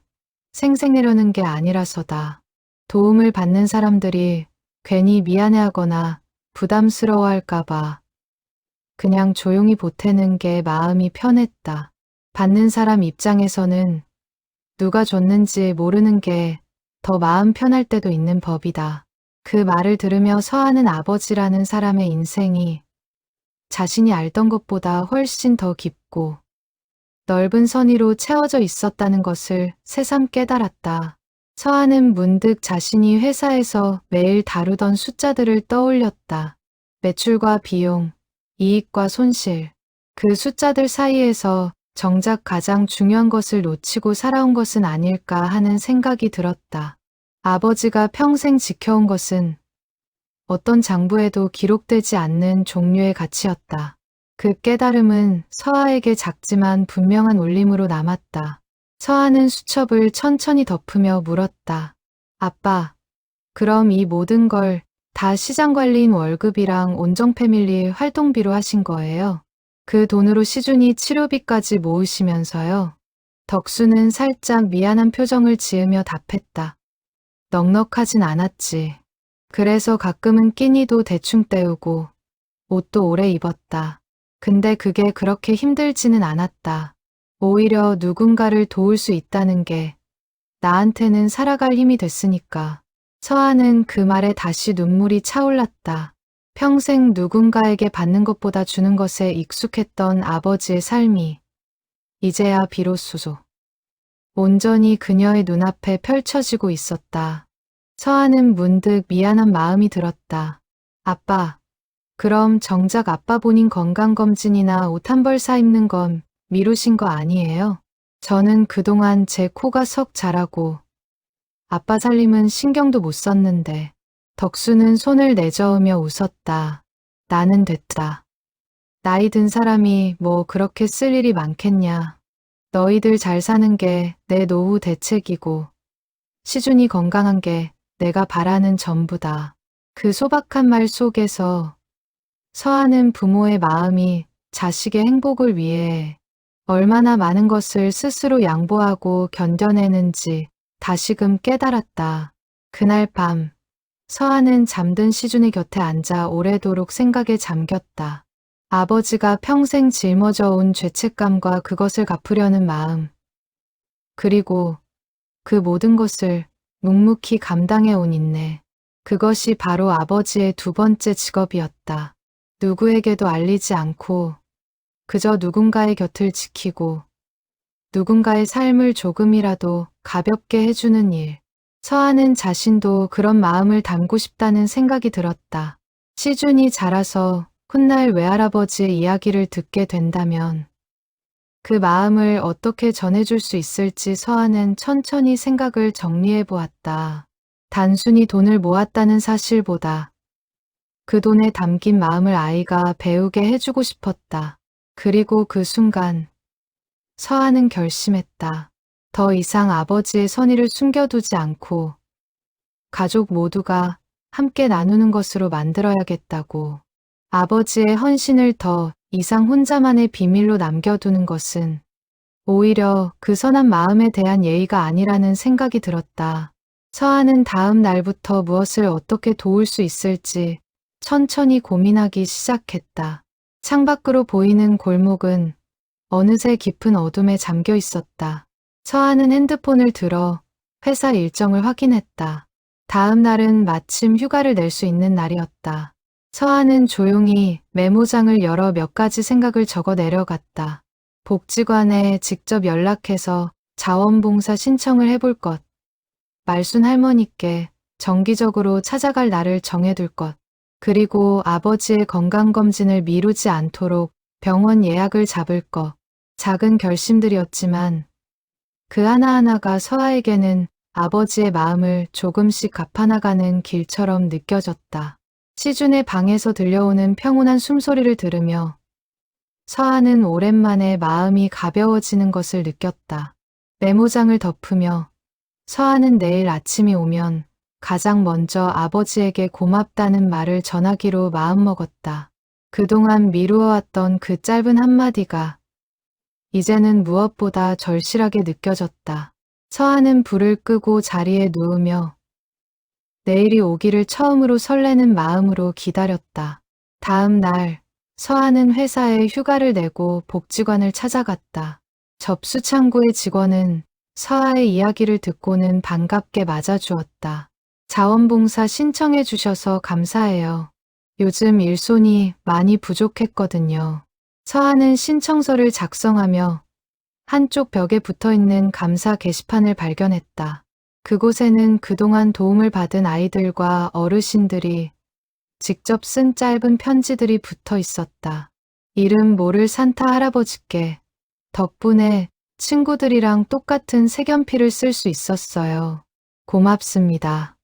생색내려는 게 아니라서다. 도움을 받는 사람들이 괜히 미안해하거나 부담스러워할까봐 그냥 조용히 보태는 게 마음이 편했다. 받는 사람 입장에서는 누가 줬는지 모르는 게 더 마음 편할 때도 있는 법이다. 그 말을 들으며 서하는 아버지라는 사람의 인생이 자신이 알던 것보다 훨씬 더 깊고 넓은 선의로 채워져 있었다는 것을 새삼 깨달았다. 서하는 문득 자신이 회사에서 매일 다루던 숫자들을 떠올렸다. 매출과 비용, 이익과 손실. 그 숫자들 사이에서 정작 가장 중요한 것을 놓치고 살아온 것은 아닐까 하는 생각이 들었다. 아버지가 평생 지켜온 것은 어떤 장부에도 기록되지 않는 종류의 가치였다. 그 깨달음은 서하에게 작지만 분명한 울림으로 남았다. 서하는 수첩을 천천히 덮으며 물었다. 아빠, 그럼 이 모든 걸 다 시장관리인 월급이랑 온정 패밀리 활동비로 하신 거예요? 그 돈으로 시준이 치료비까지 모으시면서요. 덕수는 살짝 미안한 표정을 지으며 답했다. 넉넉하진 않았지. 그래서 가끔은 끼니도 대충 때우고 옷도 오래 입었다. 근데 그게 그렇게 힘들지는 않았다. 오히려 누군가를 도울 수 있다는 게 나한테는 살아갈 힘이 됐으니까. 서하는 그 말에 다시 눈물이 차올랐다. 평생 누군가에게 받는 것보다 주는 것에 익숙했던 아버지의 삶이 이제야 비로소 온전히 그녀의 눈앞에 펼쳐지고 있었다. 서하는 문득 미안한 마음이 들었다. 아빠, 그럼 정작 아빠 본인 건강검진이나 옷 한 벌 사 입는 건 미루신 거 아니에요? 저는 그동안 제 코가 석 자라고 아빠 살림은 신경도 못 썼는데. 덕수는 손을 내저으며 웃었다. 나는 됐다. 나이 든 사람이 뭐 그렇게 쓸 일이 많겠냐. 너희들 잘 사는 게 내 노후 대책이고 시준이 건강한 게 내가 바라는 전부다. 그 소박한 말 속에서 서하는 부모의 마음이 자식의 행복을 위해 얼마나 많은 것을 스스로 양보하고 견뎌내는지 다시금 깨달았다. 그날 밤 서하는 잠든 시준의 곁에 앉아 오래도록 생각에 잠겼다. 아버지가 평생 짊어져 온 죄책감과 그것을 갚으려는 마음, 그리고 그 모든 것을 묵묵히 감당해 온 인내. 그것이 바로 아버지의 두 번째 직업이었다. 누구에게도 알리지 않고 그저 누군가의 곁을 지키고 누군가의 삶을 조금이라도 가볍게 해주는 일. 서하는 자신도 그런 마음을 담고 싶다는 생각이 들었다. 시준이 자라서 훗날 외할아버지의 이야기를 듣게 된다면 그 마음을 어떻게 전해줄 수 있을지 서하는 천천히 생각을 정리해 보았다. 단순히 돈을 모았다는 사실보다 그 돈에 담긴 마음을 아이가 배우게 해주고 싶었다. 그리고 그 순간 서하는 결심했다. 더 이상 아버지의 선의를 숨겨두지 않고 가족 모두가 함께 나누는 것으로 만들어야겠다고. 아버지의 헌신을 더 이상 혼자만의 비밀로 남겨두는 것은 오히려 그 선한 마음에 대한 예의가 아니라는 생각이 들었다. 서하는 다음 날부터 무엇을 어떻게 도울 수 있을지 천천히 고민하기 시작했다. 창밖으로 보이는 골목은 어느새 깊은 어둠에 잠겨 있었다. 서하는 핸드폰을 들어 회사 일정을 확인했다. 다음 날은 마침 휴가를 낼 수 있는 날이었다. 서하는 조용히 메모장을 열어 몇 가지 생각을 적어 내려갔다. 복지관에 직접 연락해서 자원봉사 신청을 해볼 것. 말순 할머니께 정기적으로 찾아갈 날을 정해둘 것. 그리고 아버지의 건강검진을 미루지 않도록 병원 예약을 잡을 것. 작은 결심들이었지만 그 하나하나가 서하에게는 아버지의 마음을 조금씩 갚아나가는 길처럼 느껴졌다. 시준의 방에서 들려오는 평온한 숨소리를 들으며 서하는 오랜만에 마음이 가벼워지는 것을 느꼈다. 메모장을 덮으며 서아는 내일 아침이 오면 가장 먼저 아버지에게 고맙다는 말을 전하기로 마음먹었다. 그동안 미루어왔던 그 짧은 한마디가 이제는 무엇보다 절실하게 느껴졌다. 서아는 불을 끄고 자리에 누우며 내일이 오기를 처음으로 설레는 마음으로 기다렸다. 다음 날 서아는 회사에 휴가를 내고 복지관을 찾아갔다. 접수창구의 직원은 서아의 이야기를 듣고는 반갑게 맞아주었다. 자원봉사 신청해 주셔서 감사해요. 요즘 일손이 많이 부족했거든요. 서아는 신청서를 작성하며 한쪽 벽에 붙어있는 감사 게시판을 발견했다. 그곳에는 그동안 도움을 받은 아이들과 어르신들이 직접 쓴 짧은 편지들이 붙어 있었다. 이름 모를 산타 할아버지께 덕분에 친구들이랑 똑같은 색연필을 쓸 수 있었어요. 고맙습니다.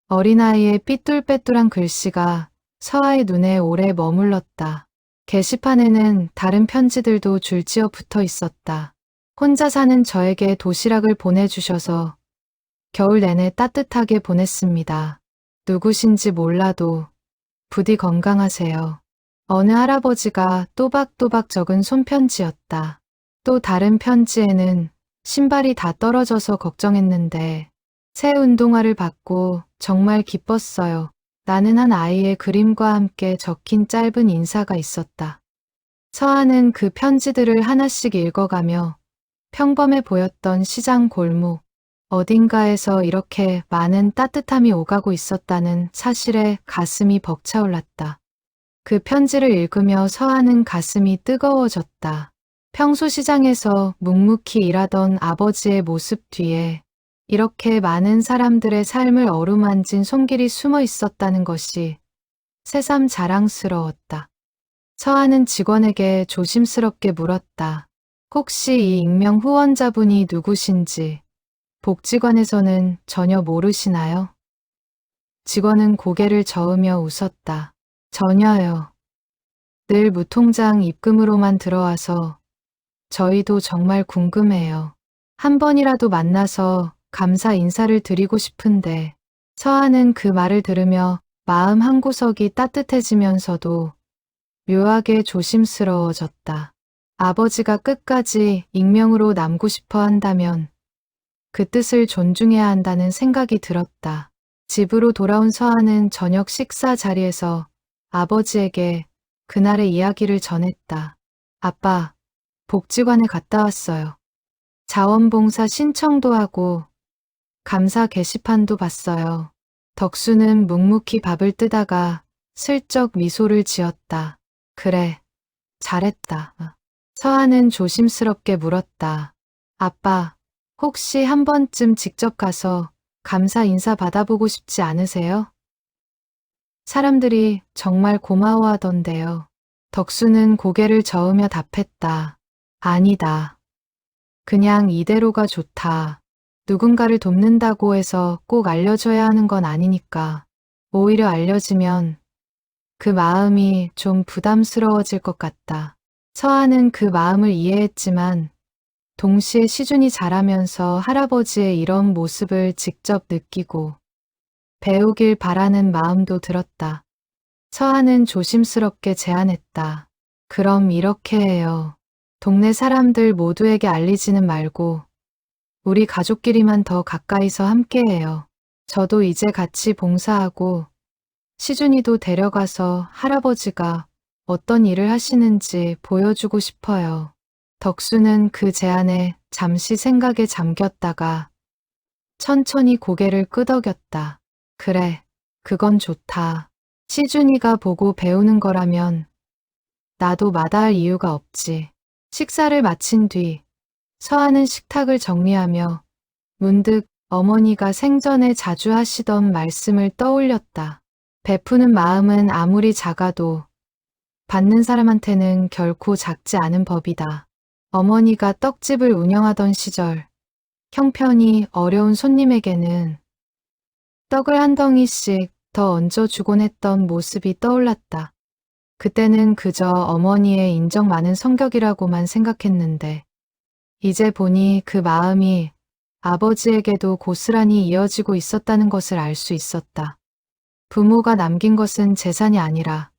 어린아이의 삐뚤빼뚤한 글씨가 서아의 눈에 오래 머물렀다. 게시판에는 다른 편지들도 줄지어 붙어 있었다. 혼자 사는 저에게 도시락을 보내주셔서 겨울 내내 따뜻하게 보냈습니다. 누구신지 몰라도 부디 건강하세요. 어느 할아버지가 또박또박 적은 손편지였다. 또 다른 편지에는 신발이 다 떨어져서 걱정했는데 새 운동화를 받고 정말 기뻤어요. 나는 한 아이의 그림과 함께 적힌 짧은 인사가 있었다. 서아는 그 편지들을 하나씩 읽어가며 평범해 보였던 시장 골목, 어딘가에서 이렇게 많은 따뜻함이 오가고 있었다는 사실에 가슴이 벅차올랐다. 그 편지를 읽으며 서아는 가슴이 뜨거워졌다. 평소 시장에서 묵묵히 일하던 아버지의 모습 뒤에 이렇게 많은 사람들의 삶을 어루만진 손길이 숨어 있었다는 것이 새삼 자랑스러웠다. 서아는 직원에게 조심스럽게 물었다. 혹시 이 익명 후원자분이 누구신지 복지관에서는 전혀 모르시나요? 직원은 고개를 저으며 웃었다. 전혀요. 늘 무통장 입금으로만 들어와서 저희도 정말 궁금해요. 한 번이라도 만나서 감사 인사를 드리고 싶은데 서아는 그 말을 들으며 마음 한구석이 따뜻해지면서도 묘하게 조심스러워졌다. 아버지가 끝까지 익명으로 남고 싶어 한다면 그 뜻을 존중해야 한다는 생각이 들었다. 집으로 돌아온 서아는 저녁 식사 자리에서 아버지에게 그날의 이야기를 전했다. 아빠, 복지관에 갔다 왔어요. 자원봉사 신청도 하고 감사 게시판도 봤어요. 덕수는 묵묵히 밥을 뜨다가 슬쩍 미소를 지었다. 그래, 잘했다. 서아는 조심스럽게 물었다. 아빠, 혹시 한 번쯤 직접 가서 감사 인사 받아보고 싶지 않으세요? 사람들이 정말 고마워하던데요. 덕수는 고개를 저으며 답했다. 아니다. 그냥 이대로가 좋다. 누군가를 돕는다고 해서 꼭 알려줘야 하는 건 아니니까. 오히려 알려지면 그 마음이 좀 부담스러워질 것 같다. 서아는 그 마음을 이해했지만 동시에 시준이 자라면서 할아버지의 이런 모습을 직접 느끼고 배우길 바라는 마음도 들었다. 서아는 조심스럽게 제안했다. 그럼 이렇게 해요. 동네 사람들 모두에게 알리지는 말고 우리 가족끼리만 더 가까이서 함께해요. 저도 이제 같이 봉사하고 시준이도 데려가서 할아버지가 어떤 일을 하시는지 보여주고 싶어요. 덕수는 그 제안에 잠시 생각에 잠겼다가 천천히 고개를 끄덕였다. 그래, 그건 좋다. 시준이가 보고 배우는 거라면 나도 마다할 이유가 없지. 식사를 마친 뒤 서아는 식탁을 정리하며 문득 어머니가 생전에 자주 하시던 말씀을 떠올렸다. 베푸는 마음은 아무리 작아도 받는 사람한테는 결코 작지 않은 법이다. 어머니가 떡집을 운영하던 시절 형편이 어려운 손님에게는 떡을 한 덩이씩 더 얹어주곤 했던 모습이 떠올랐다. 그때는 그저 어머니의 인정 많은 성격이라고만 생각했는데 이제 보니 그 마음이 아버지에게도 고스란히 이어지고 있었다는 것을 알 수 있었다. 부모가 남긴 것은 재산이 아니라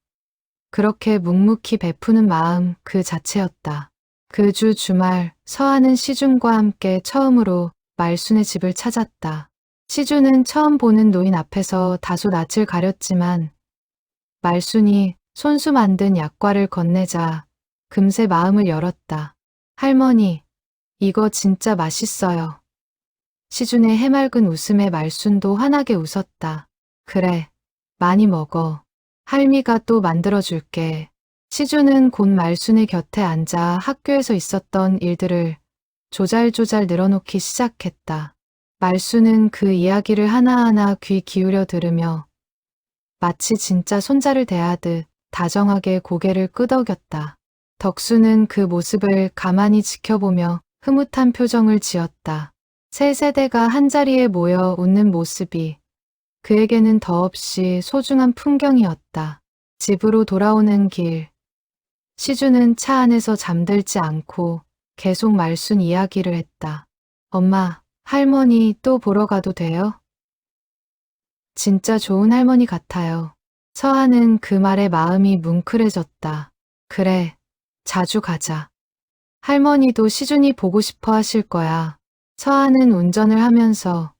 그렇게 묵묵히 베푸는 마음 그 자체였다. 그 주 주말 서한은 시준과 함께 처음으로 말순의 집을 찾았다. 시준은 처음 보는 노인 앞에서 다소 낯을 가렸지만 말순이 손수 만든 약과를 건네자 금세 마음을 열었다. 할머니, 이거 진짜 맛있어요. 시준의 해맑은 웃음에 말순도 환하게 웃었다. 그래, 많이 먹어. 할미가 또 만들어줄게. 시준은 곧 말순의 곁에 앉아 학교에서 있었던 일들을 조잘조잘 늘어놓기 시작했다. 말순은 그 이야기를 하나하나 귀 기울여 들으며 마치 진짜 손자를 대하듯 다정하게 고개를 끄덕였다. 덕수는 그 모습을 가만히 지켜보며 흐뭇한 표정을 지었다. 세 세대가 한자리에 모여 웃는 모습이 그에게는 더없이 소중한 풍경이었다. 집으로 돌아오는 길, 시주는 차 안에서 잠들지 않고 계속 말순 이야기를 했다. 엄마, 할머니 또 보러 가도 돼요? 진짜 좋은 할머니 같아요. 서한은 그 말에 마음이 뭉클해졌다. 그래, 자주 가자. 할머니도 시준이 보고 싶어 하실 거야. 서한은 운전을 하면서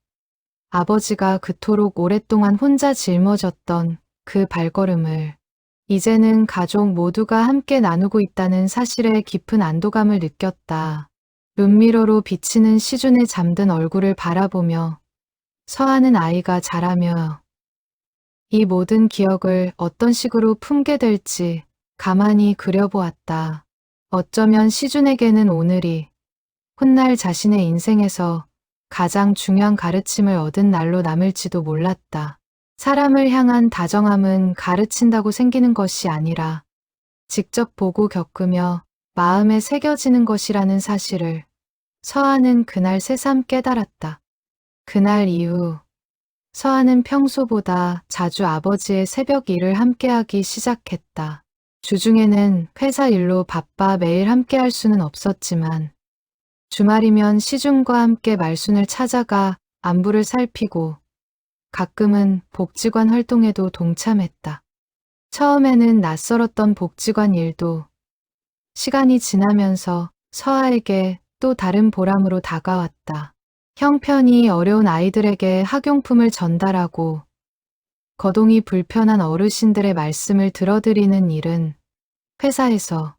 아버지가 그토록 오랫동안 혼자 짊어졌던 그 발걸음을 이제는 가족 모두가 함께 나누고 있다는 사실에 깊은 안도감을 느꼈다. 룸미러로 비치는 시준의 잠든 얼굴을 바라보며 서하는 아이가 자라며 이 모든 기억을 어떤 식으로 품게 될지 가만히 그려보았다. 어쩌면 시준에게는 오늘이 훗날 자신의 인생에서 가장 중요한 가르침을 얻은 날로 남을지도 몰랐다. 사람을 향한 다정함은 가르친다고 생기는 것이 아니라 직접 보고 겪으며 마음에 새겨지는 것이라는 사실을 서한은 그날 새삼 깨달았다. 그날 이후 서한은 평소보다 자주 아버지의 새벽 일을 함께하기 시작했다. 주중에는 회사 일로 바빠 매일 함께할 수는 없었지만 주말이면 시준과 함께 말순을 찾아가 안부를 살피고 가끔은 복지관 활동에도 동참했다. 처음에는 낯설었던 복지관 일도 시간이 지나면서 서하에게 또 다른 보람으로 다가왔다. 형편이 어려운 아이들에게 학용품을 전달하고 거동이 불편한 어르신들의 말씀을 들어드리는 일은 회사에서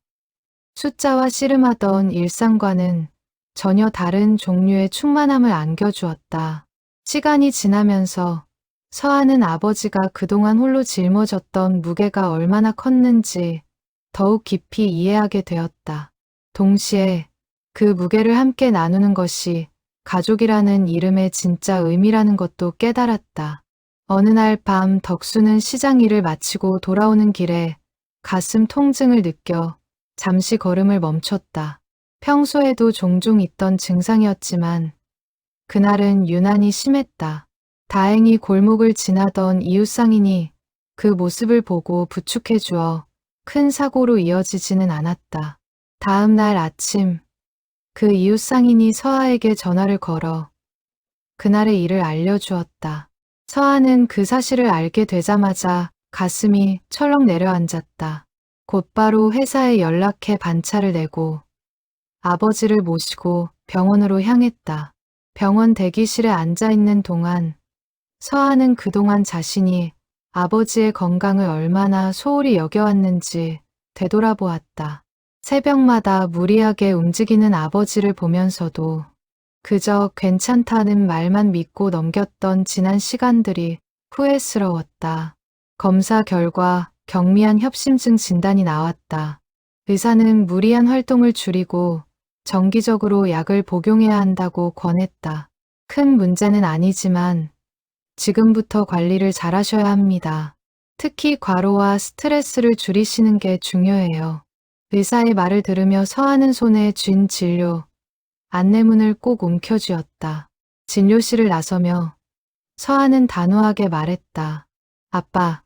숫자와 씨름하던 일상과는 전혀 다른 종류의 충만함을 안겨주었다. 시간이 지나면서 서하는 아버지가 그동안 홀로 짊어졌던 무게가 얼마나 컸는지 더욱 깊이 이해하게 되었다. 동시에 그 무게를 함께 나누는 것이 가족이라는 이름의 진짜 의미라는 것도 깨달았다. 어느 날 밤 덕수는 시장 일을 마치고 돌아오는 길에 가슴 통증을 느껴 잠시 걸음을 멈췄다. 평소에도 종종 있던 증상이었지만 그날은 유난히 심했다. 다행히 골목을 지나던 이웃상인이 그 모습을 보고 부축해 주어 큰 사고로 이어지지는 않았다. 다음 날 아침 그 이웃상인이 서하에게 전화를 걸어 그날의 일을 알려주었다. 서하는 그 사실을 알게 되자마자 가슴이 철렁 내려앉았다. 곧바로 회사에 연락해 반차를 내고 아버지를 모시고 병원으로 향했다. 병원 대기실에 앉아있는 동안 서하는 그동안 자신이 아버지의 건강을 얼마나 소홀히 여겨왔는지 되돌아보았다. 새벽마다 무리하게 움직이는 아버지를 보면서도 그저 괜찮다는 말만 믿고 넘겼던 지난 시간들이 후회스러웠다. 검사 결과 경미한 협심증 진단이 나왔다. 의사는 무리한 활동을 줄이고 정기적으로 약을 복용해야 한다고 권했다. 큰 문제는 아니지만 지금부터 관리를 잘하셔야 합니다. 특히 과로와 스트레스를 줄이시는 게 중요해요. 의사의 말을 들으며 서하는 손에 쥔 진료, 안내문을 꼭 움켜쥐었다. 진료실을 나서며 서하는 단호하게 말했다. 아빠,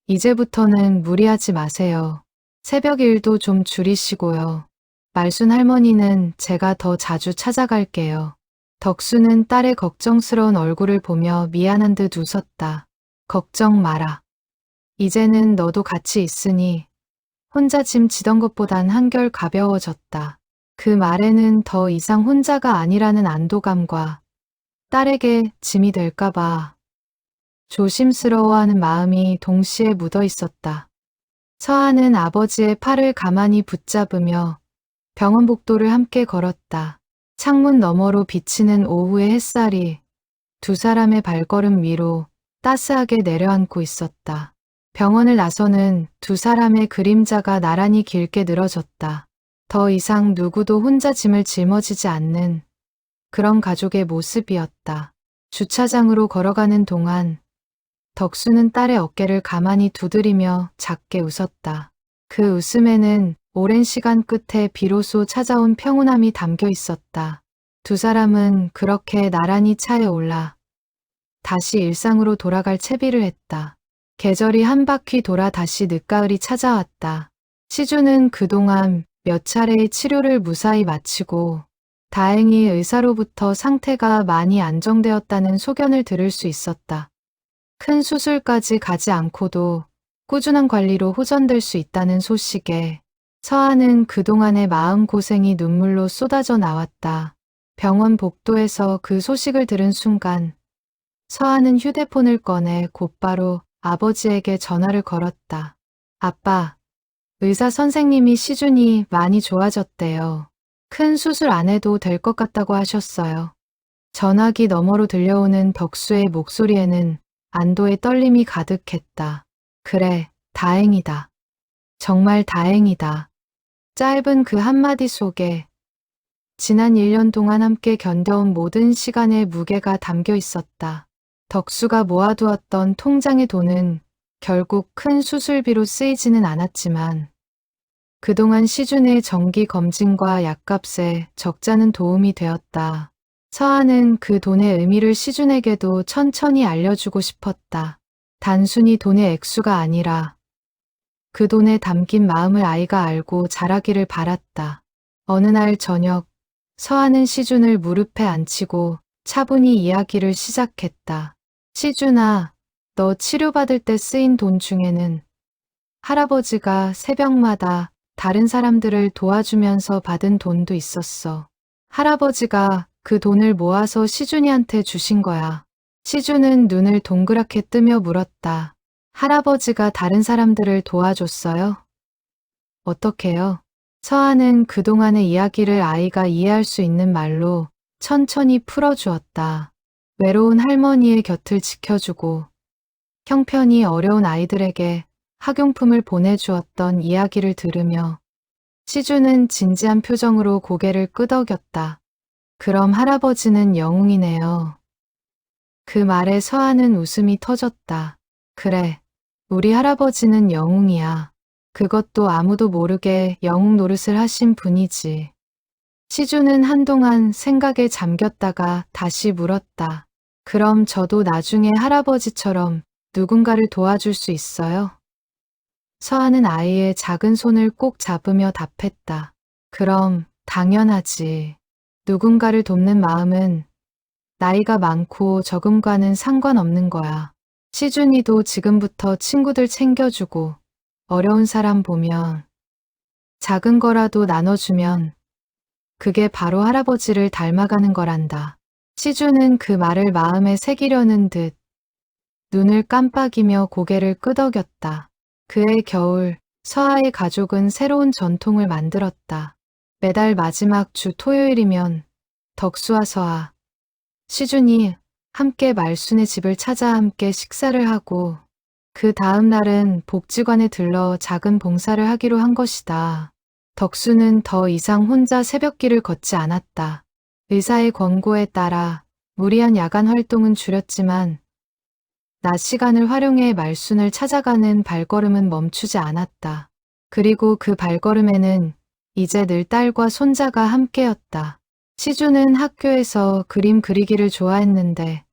이제부터는 무리하지 마세요. 새벽 일도 좀 줄이시고요. 말순 할머니는 제가 더 자주 찾아갈게요. 덕수는 딸의 걱정스러운 얼굴을 보며 미안한 듯 웃었다. 걱정 마라. 이제는 너도 같이 있으니 혼자 짐 지던 것보단 한결 가벼워졌다. 그 말에는 더 이상 혼자가 아니라는 안도감과 딸에게 짐이 될까봐 조심스러워하는 마음이 동시에 묻어 있었다. 서한은 아버지의 팔을 가만히 붙잡으며 병원 복도를 함께 걸었다. 창문 너머로 비치는 오후의 햇살이 두 사람의 발걸음 위로 따스하게 내려앉고 있었다. 병원을 나서는 두 사람의 그림자가 나란히 길게 늘어졌다. 더 이상 누구도 혼자 짐을 짊어지지 않는 그런 가족의 모습이었다. 주차장으로 걸어가는 동안 덕수는 딸의 어깨를 가만히 두드리며 작게 웃었다. 그 웃음에는 오랜 시간 끝에 비로소 찾아온 평온함이 담겨 있었다. 두 사람은 그렇게 나란히 차에 올라 다시 일상으로 돌아갈 채비를 했다. 계절이 한 바퀴 돌아 다시 늦가을이 찾아왔다. 시주는 그동안 몇 차례의 치료를 무사히 마치고 다행히 의사로부터 상태가 많이 안정되었다는 소견을 들을 수 있었다. 큰 수술까지 가지 않고도 꾸준한 관리로 호전될 수 있다는 소식에 서한은 그동안의 마음고생이 눈물로 쏟아져 나왔다. 병원 복도에서 그 소식을 들은 순간 서한은 휴대폰을 꺼내 곧바로 아버지에게 전화를 걸었다. 아빠, 의사 선생님이 시준이 많이 좋아졌대요. 큰 수술 안 해도 될 것 같다고 하셨어요. 전화기 너머로 들려오는 덕수의 목소리에는 안도의 떨림이 가득했다. 그래, 다행이다. 정말 다행이다. 짧은 그 한마디 속에 지난 1년 동안 함께 견뎌온 모든 시간의 무게가 담겨 있었다. 덕수가 모아두었던 통장의 돈은 결국 큰 수술비로 쓰이지는 않았지만 그동안 시준의 정기 검진과 약값에 적잖은 도움이 되었다. 서한은 그 돈의 의미를 시준에게도 천천히 알려주고 싶었다. 단순히 돈의 액수가 아니라 그 돈에 담긴 마음을 아이가 알고 자라기를 바랐다. 어느 날 저녁, 서한은 시준을 무릎에 앉히고 차분히 이야기를 시작했다. 시준아, 너 치료받을 때 쓰인 돈 중에는 할아버지가 새벽마다 다른 사람들을 도와주면서 받은 돈도 있었어. 할아버지가 그 돈을 모아서 시준이한테 주신 거야. 시준은 눈을 동그랗게 뜨며 물었다. 할아버지가 다른 사람들을 도와줬어요? 어떻게요? 서한은 그동안의 이야기를 아이가 이해할 수 있는 말로 천천히 풀어주었다. 외로운 할머니의 곁을 지켜주고 형편이 어려운 아이들에게 학용품을 보내주었던 이야기를 들으며 시주는 진지한 표정으로 고개를 끄덕였다. 그럼 할아버지는 영웅이네요. 그 말에 서한은 웃음이 터졌다. 그래, 우리 할아버지는 영웅이야. 그것도 아무도 모르게 영웅 노릇을 하신 분이지. 시주는 한동안 생각에 잠겼다가 다시 물었다. 그럼 저도 나중에 할아버지처럼 누군가를 도와줄 수 있어요? 서한은 아이의 작은 손을 꼭 잡으며 답했다. 그럼 당연하지. 누군가를 돕는 마음은 나이가 많고 적음과는 상관없는 거야. 시준이도 지금부터 친구들 챙겨주고 어려운 사람 보면 작은 거라도 나눠주면 그게 바로 할아버지를 닮아가는 거란다. 시준은 그 말을 마음에 새기려는 듯 눈을 깜빡이며 고개를 끄덕였다. 그해 겨울 서아의 가족은 새로운 전통을 만들었다. 매달 마지막 주 토요일이면 덕수와 서아, 시준이 함께 말순의 집을 찾아 함께 식사를 하고 그 다음 날은 복지관에 들러 작은 봉사를 하기로 한 것이다. 덕수는 더 이상 혼자 새벽길을 걷지 않았다. 의사의 권고에 따라 무리한 야간 활동은 줄였지만 낮 시간을 활용해 말순을 찾아가는 발걸음은 멈추지 않았다. 그리고 그 발걸음에는 이제 늘 딸과 손자가 함께였다. 시주는 학교에서 그림 그리기를 좋아했는데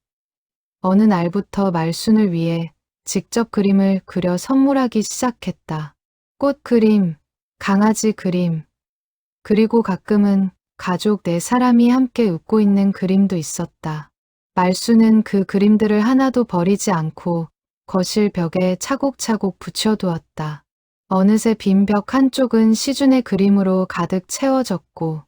어느 날부터 말순을 위해 직접 그림을 그려 선물하기 시작했다. 꽃 그림, 강아지 그림, 그리고 가끔은 가족 4사람이 함께 웃고 있는 그림도 있었다. 말수는 그 그림들을 하나도 버리지 않고 거실 벽에 차곡차곡 붙여두었다. 어느새 빈 벽 한쪽은 시준의 그림으로 가득 채워졌고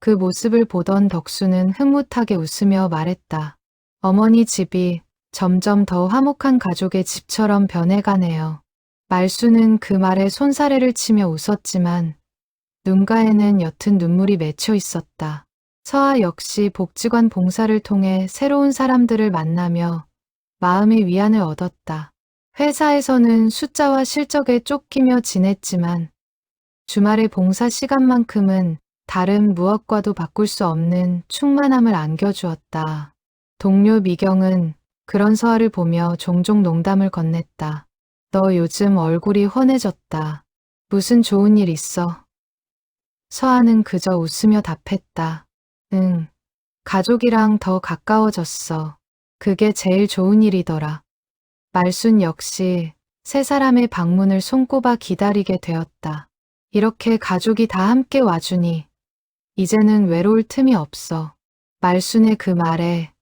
그 모습을 보던 덕수는 흐뭇하게 웃으며 말했다. 어머니 집이 점점 더 화목한 가족의 집처럼 변해가네요. 말수는 그 말에 손사래를 치며 웃었지만 눈가에는 옅은 눈물이 맺혀 있었다. 서아 역시 복지관 봉사를 통해 새로운 사람들을 만나며 마음의 위안을 얻었다. 회사에서는 숫자와 실적에 쫓기며 지냈지만 주말의 봉사 시간만큼은 다른 무엇과도 바꿀 수 없는 충만함을 안겨주었다. 동료 미경은 그런 서아를 보며 종종 농담을 건넸다. 너 요즘 얼굴이 훤해졌다. 무슨 좋은 일 있어? 서아는 그저 웃으며 답했다. 응, 가족이랑 더 가까워졌어. 그게 제일 좋은 일이더라. 말순 역시 3사람의 방문을 손꼽아 기다리게 되었다. 이렇게 가족이 다 함께 와주니 이제는 외로울 틈이 없어. 말순의 그 말에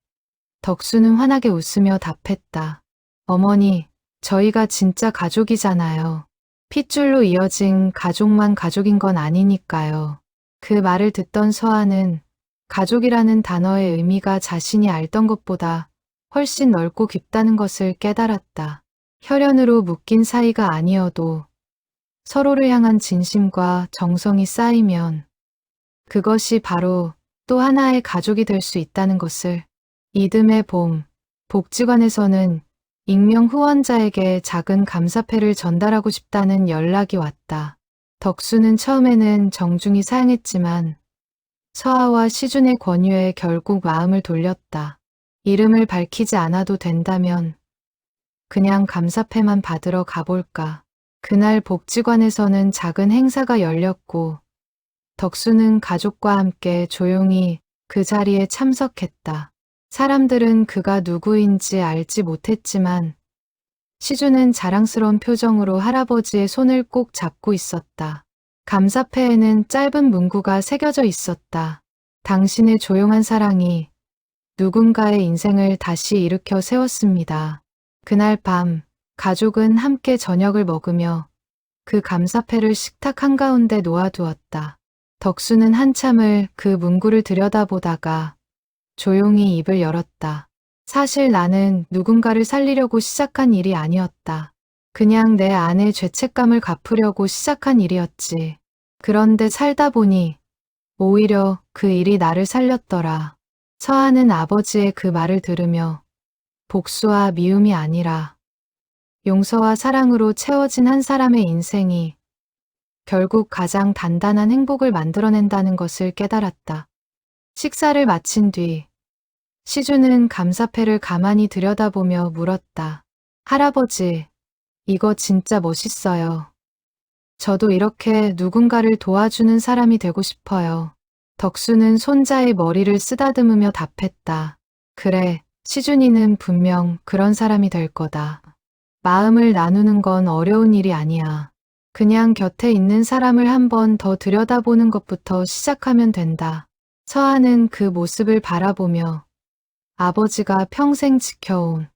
덕수는 환하게 웃으며 답했다. 어머니, 저희가 진짜 가족이잖아요. 핏줄로 이어진 가족만 가족인 건 아니니까요. 그 말을 듣던 서아는 가족이라는 단어의 의미가 자신이 알던 것보다 훨씬 넓고 깊다는 것을 깨달았다. 혈연으로 묶인 사이가 아니어도 서로를 향한 진심과 정성이 쌓이면 그것이 바로 또 하나의 가족이 될 수 있다는 것을. 이듬해 봄, 복지관에서는 익명 후원자에게 작은 감사패를 전달하고 싶다는 연락이 왔다. 덕수는 처음에는 정중히 사양했지만 서아와 시준의 권유에 결국 마음을 돌렸다. 이름을 밝히지 않아도 된다면 그냥 감사패만 받으러 가볼까. 그날 복지관에서는 작은 행사가 열렸고 덕수는 가족과 함께 조용히 그 자리에 참석했다. 사람들은 그가 누구인지 알지 못했지만 시준은 자랑스러운 표정으로 할아버지의 손을 꼭 잡고 있었다. 감사패에는 짧은 문구가 새겨져 있었다. 당신의 조용한 사랑이 누군가의 인생을 다시 일으켜 세웠습니다. 그날 밤 가족은 함께 저녁을 먹으며 그 감사패를 식탁 한가운데 놓아두었다. 덕수는 한참을 그 문구를 들여다보다가 조용히 입을 열었다. 사실 나는 누군가를 살리려고 시작한 일이 아니었다. 그냥 내 안의 죄책감을 갚으려고 시작한 일이었지. 그런데 살다 보니 오히려 그 일이 나를 살렸더라. 서아는 아버지의 그 말을 들으며 복수와 미움이 아니라 용서와 사랑으로 채워진 한 사람의 인생이 결국 가장 단단한 행복을 만들어낸다는 것을 깨달았다. 식사를 마친 뒤 시준은 감사패를 가만히 들여다보며 물었다. 할아버지, 이거 진짜 멋있어요. 저도 이렇게 누군가를 도와주는 사람이 되고 싶어요. 덕수는 손자의 머리를 쓰다듬으며 답했다. 그래, 시준이는 분명 그런 사람이 될 거다. 마음을 나누는 건 어려운 일이 아니야. 그냥 곁에 있는 사람을 한 번 더 들여다보는 것부터 시작하면 된다. 서아는 그 모습을 바라보며 아버지가 평생 지켜온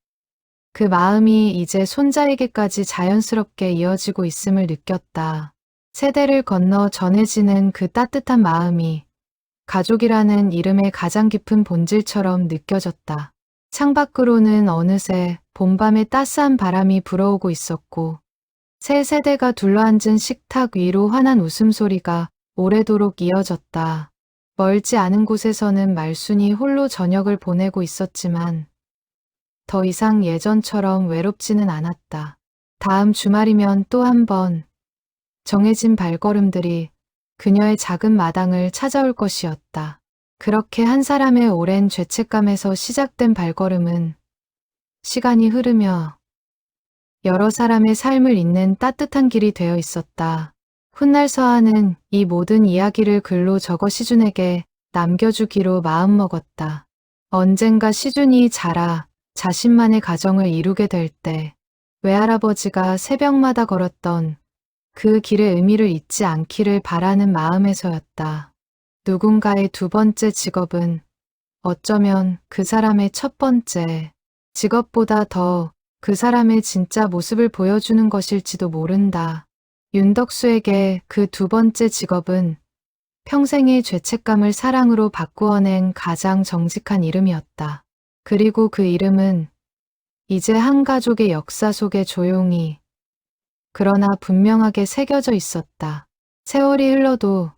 그 마음이 이제 손자에게까지 자연스럽게 이어지고 있음을 느꼈다. 세대를 건너 전해지는 그 따뜻한 마음이 가족이라는 이름의 가장 깊은 본질처럼 느껴졌다. 창밖으로는 어느새 봄밤의 따스한 바람이 불어오고 있었고 3세대가 둘러앉은 식탁 위로 환한 웃음소리가 오래도록 이어졌다. 멀지 않은 곳에서는 말순이 홀로 저녁을 보내고 있었지만 더 이상 예전처럼 외롭지는 않았다. 다음 주말이면 또 한 번 정해진 발걸음들이 그녀의 작은 마당을 찾아올 것이었다. 그렇게 한 사람의 오랜 죄책감에서 시작된 발걸음은 시간이 흐르며 여러 사람의 삶을 잇는 따뜻한 길이 되어 있었다. 훗날 서아는 이 모든 이야기를 글로 적어 시준에게 남겨주기로 마음먹었다. 언젠가 시준이 자라 자신만의 가정을 이루게 될 때 외할아버지가 새벽마다 걸었던 그 길의 의미를 잊지 않기를 바라는 마음에서였다. 누군가의 두 번째 직업은 어쩌면 그 사람의 첫 번째 직업보다 더 그 사람의 진짜 모습을 보여주는 것일지도 모른다. 윤덕수에게 그 두 번째 직업은 평생의 죄책감을 사랑으로 바꾸어낸 가장 정직한 이름이었다. 그리고 그 이름은 이제 한 가족의 역사 속에 조용히 그러나 분명하게 새겨져 있었다. 세월이 흘러도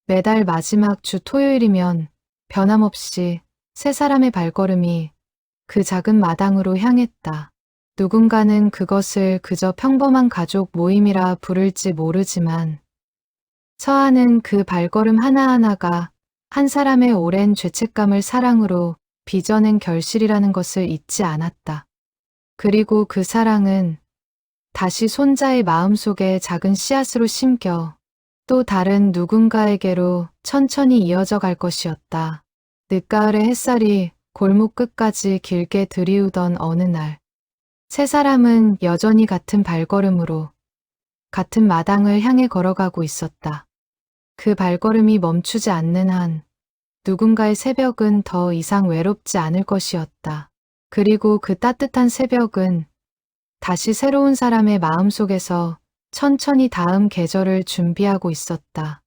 매달 마지막 주 토요일이면 변함없이 세 사람의 발걸음이 그 작은 마당으로 향했다. 누군가는 그것을 그저 평범한 가족 모임이라 부를지 모르지만 처하는 그 발걸음 하나하나가 한 사람의 오랜 죄책감을 사랑으로 빚어낸 결실이라는 것을 잊지 않았다. 그리고 그 사랑은 다시 손자의 마음속에 작은 씨앗으로 심겨 또 다른 누군가에게로 천천히 이어져 갈 것이었다. 늦가을의 햇살이 골목 끝까지 길게 들이우던 어느 날, 세 사람은 여전히 같은 발걸음으로 같은 마당을 향해 걸어가고 있었다. 그 발걸음이 멈추지 않는 한 누군가의 새벽은 더 이상 외롭지 않을 것이었다. 그리고 그 따뜻한 새벽은 다시 새로운 사람의 마음속에서 천천히 다음 계절을 준비하고 있었다.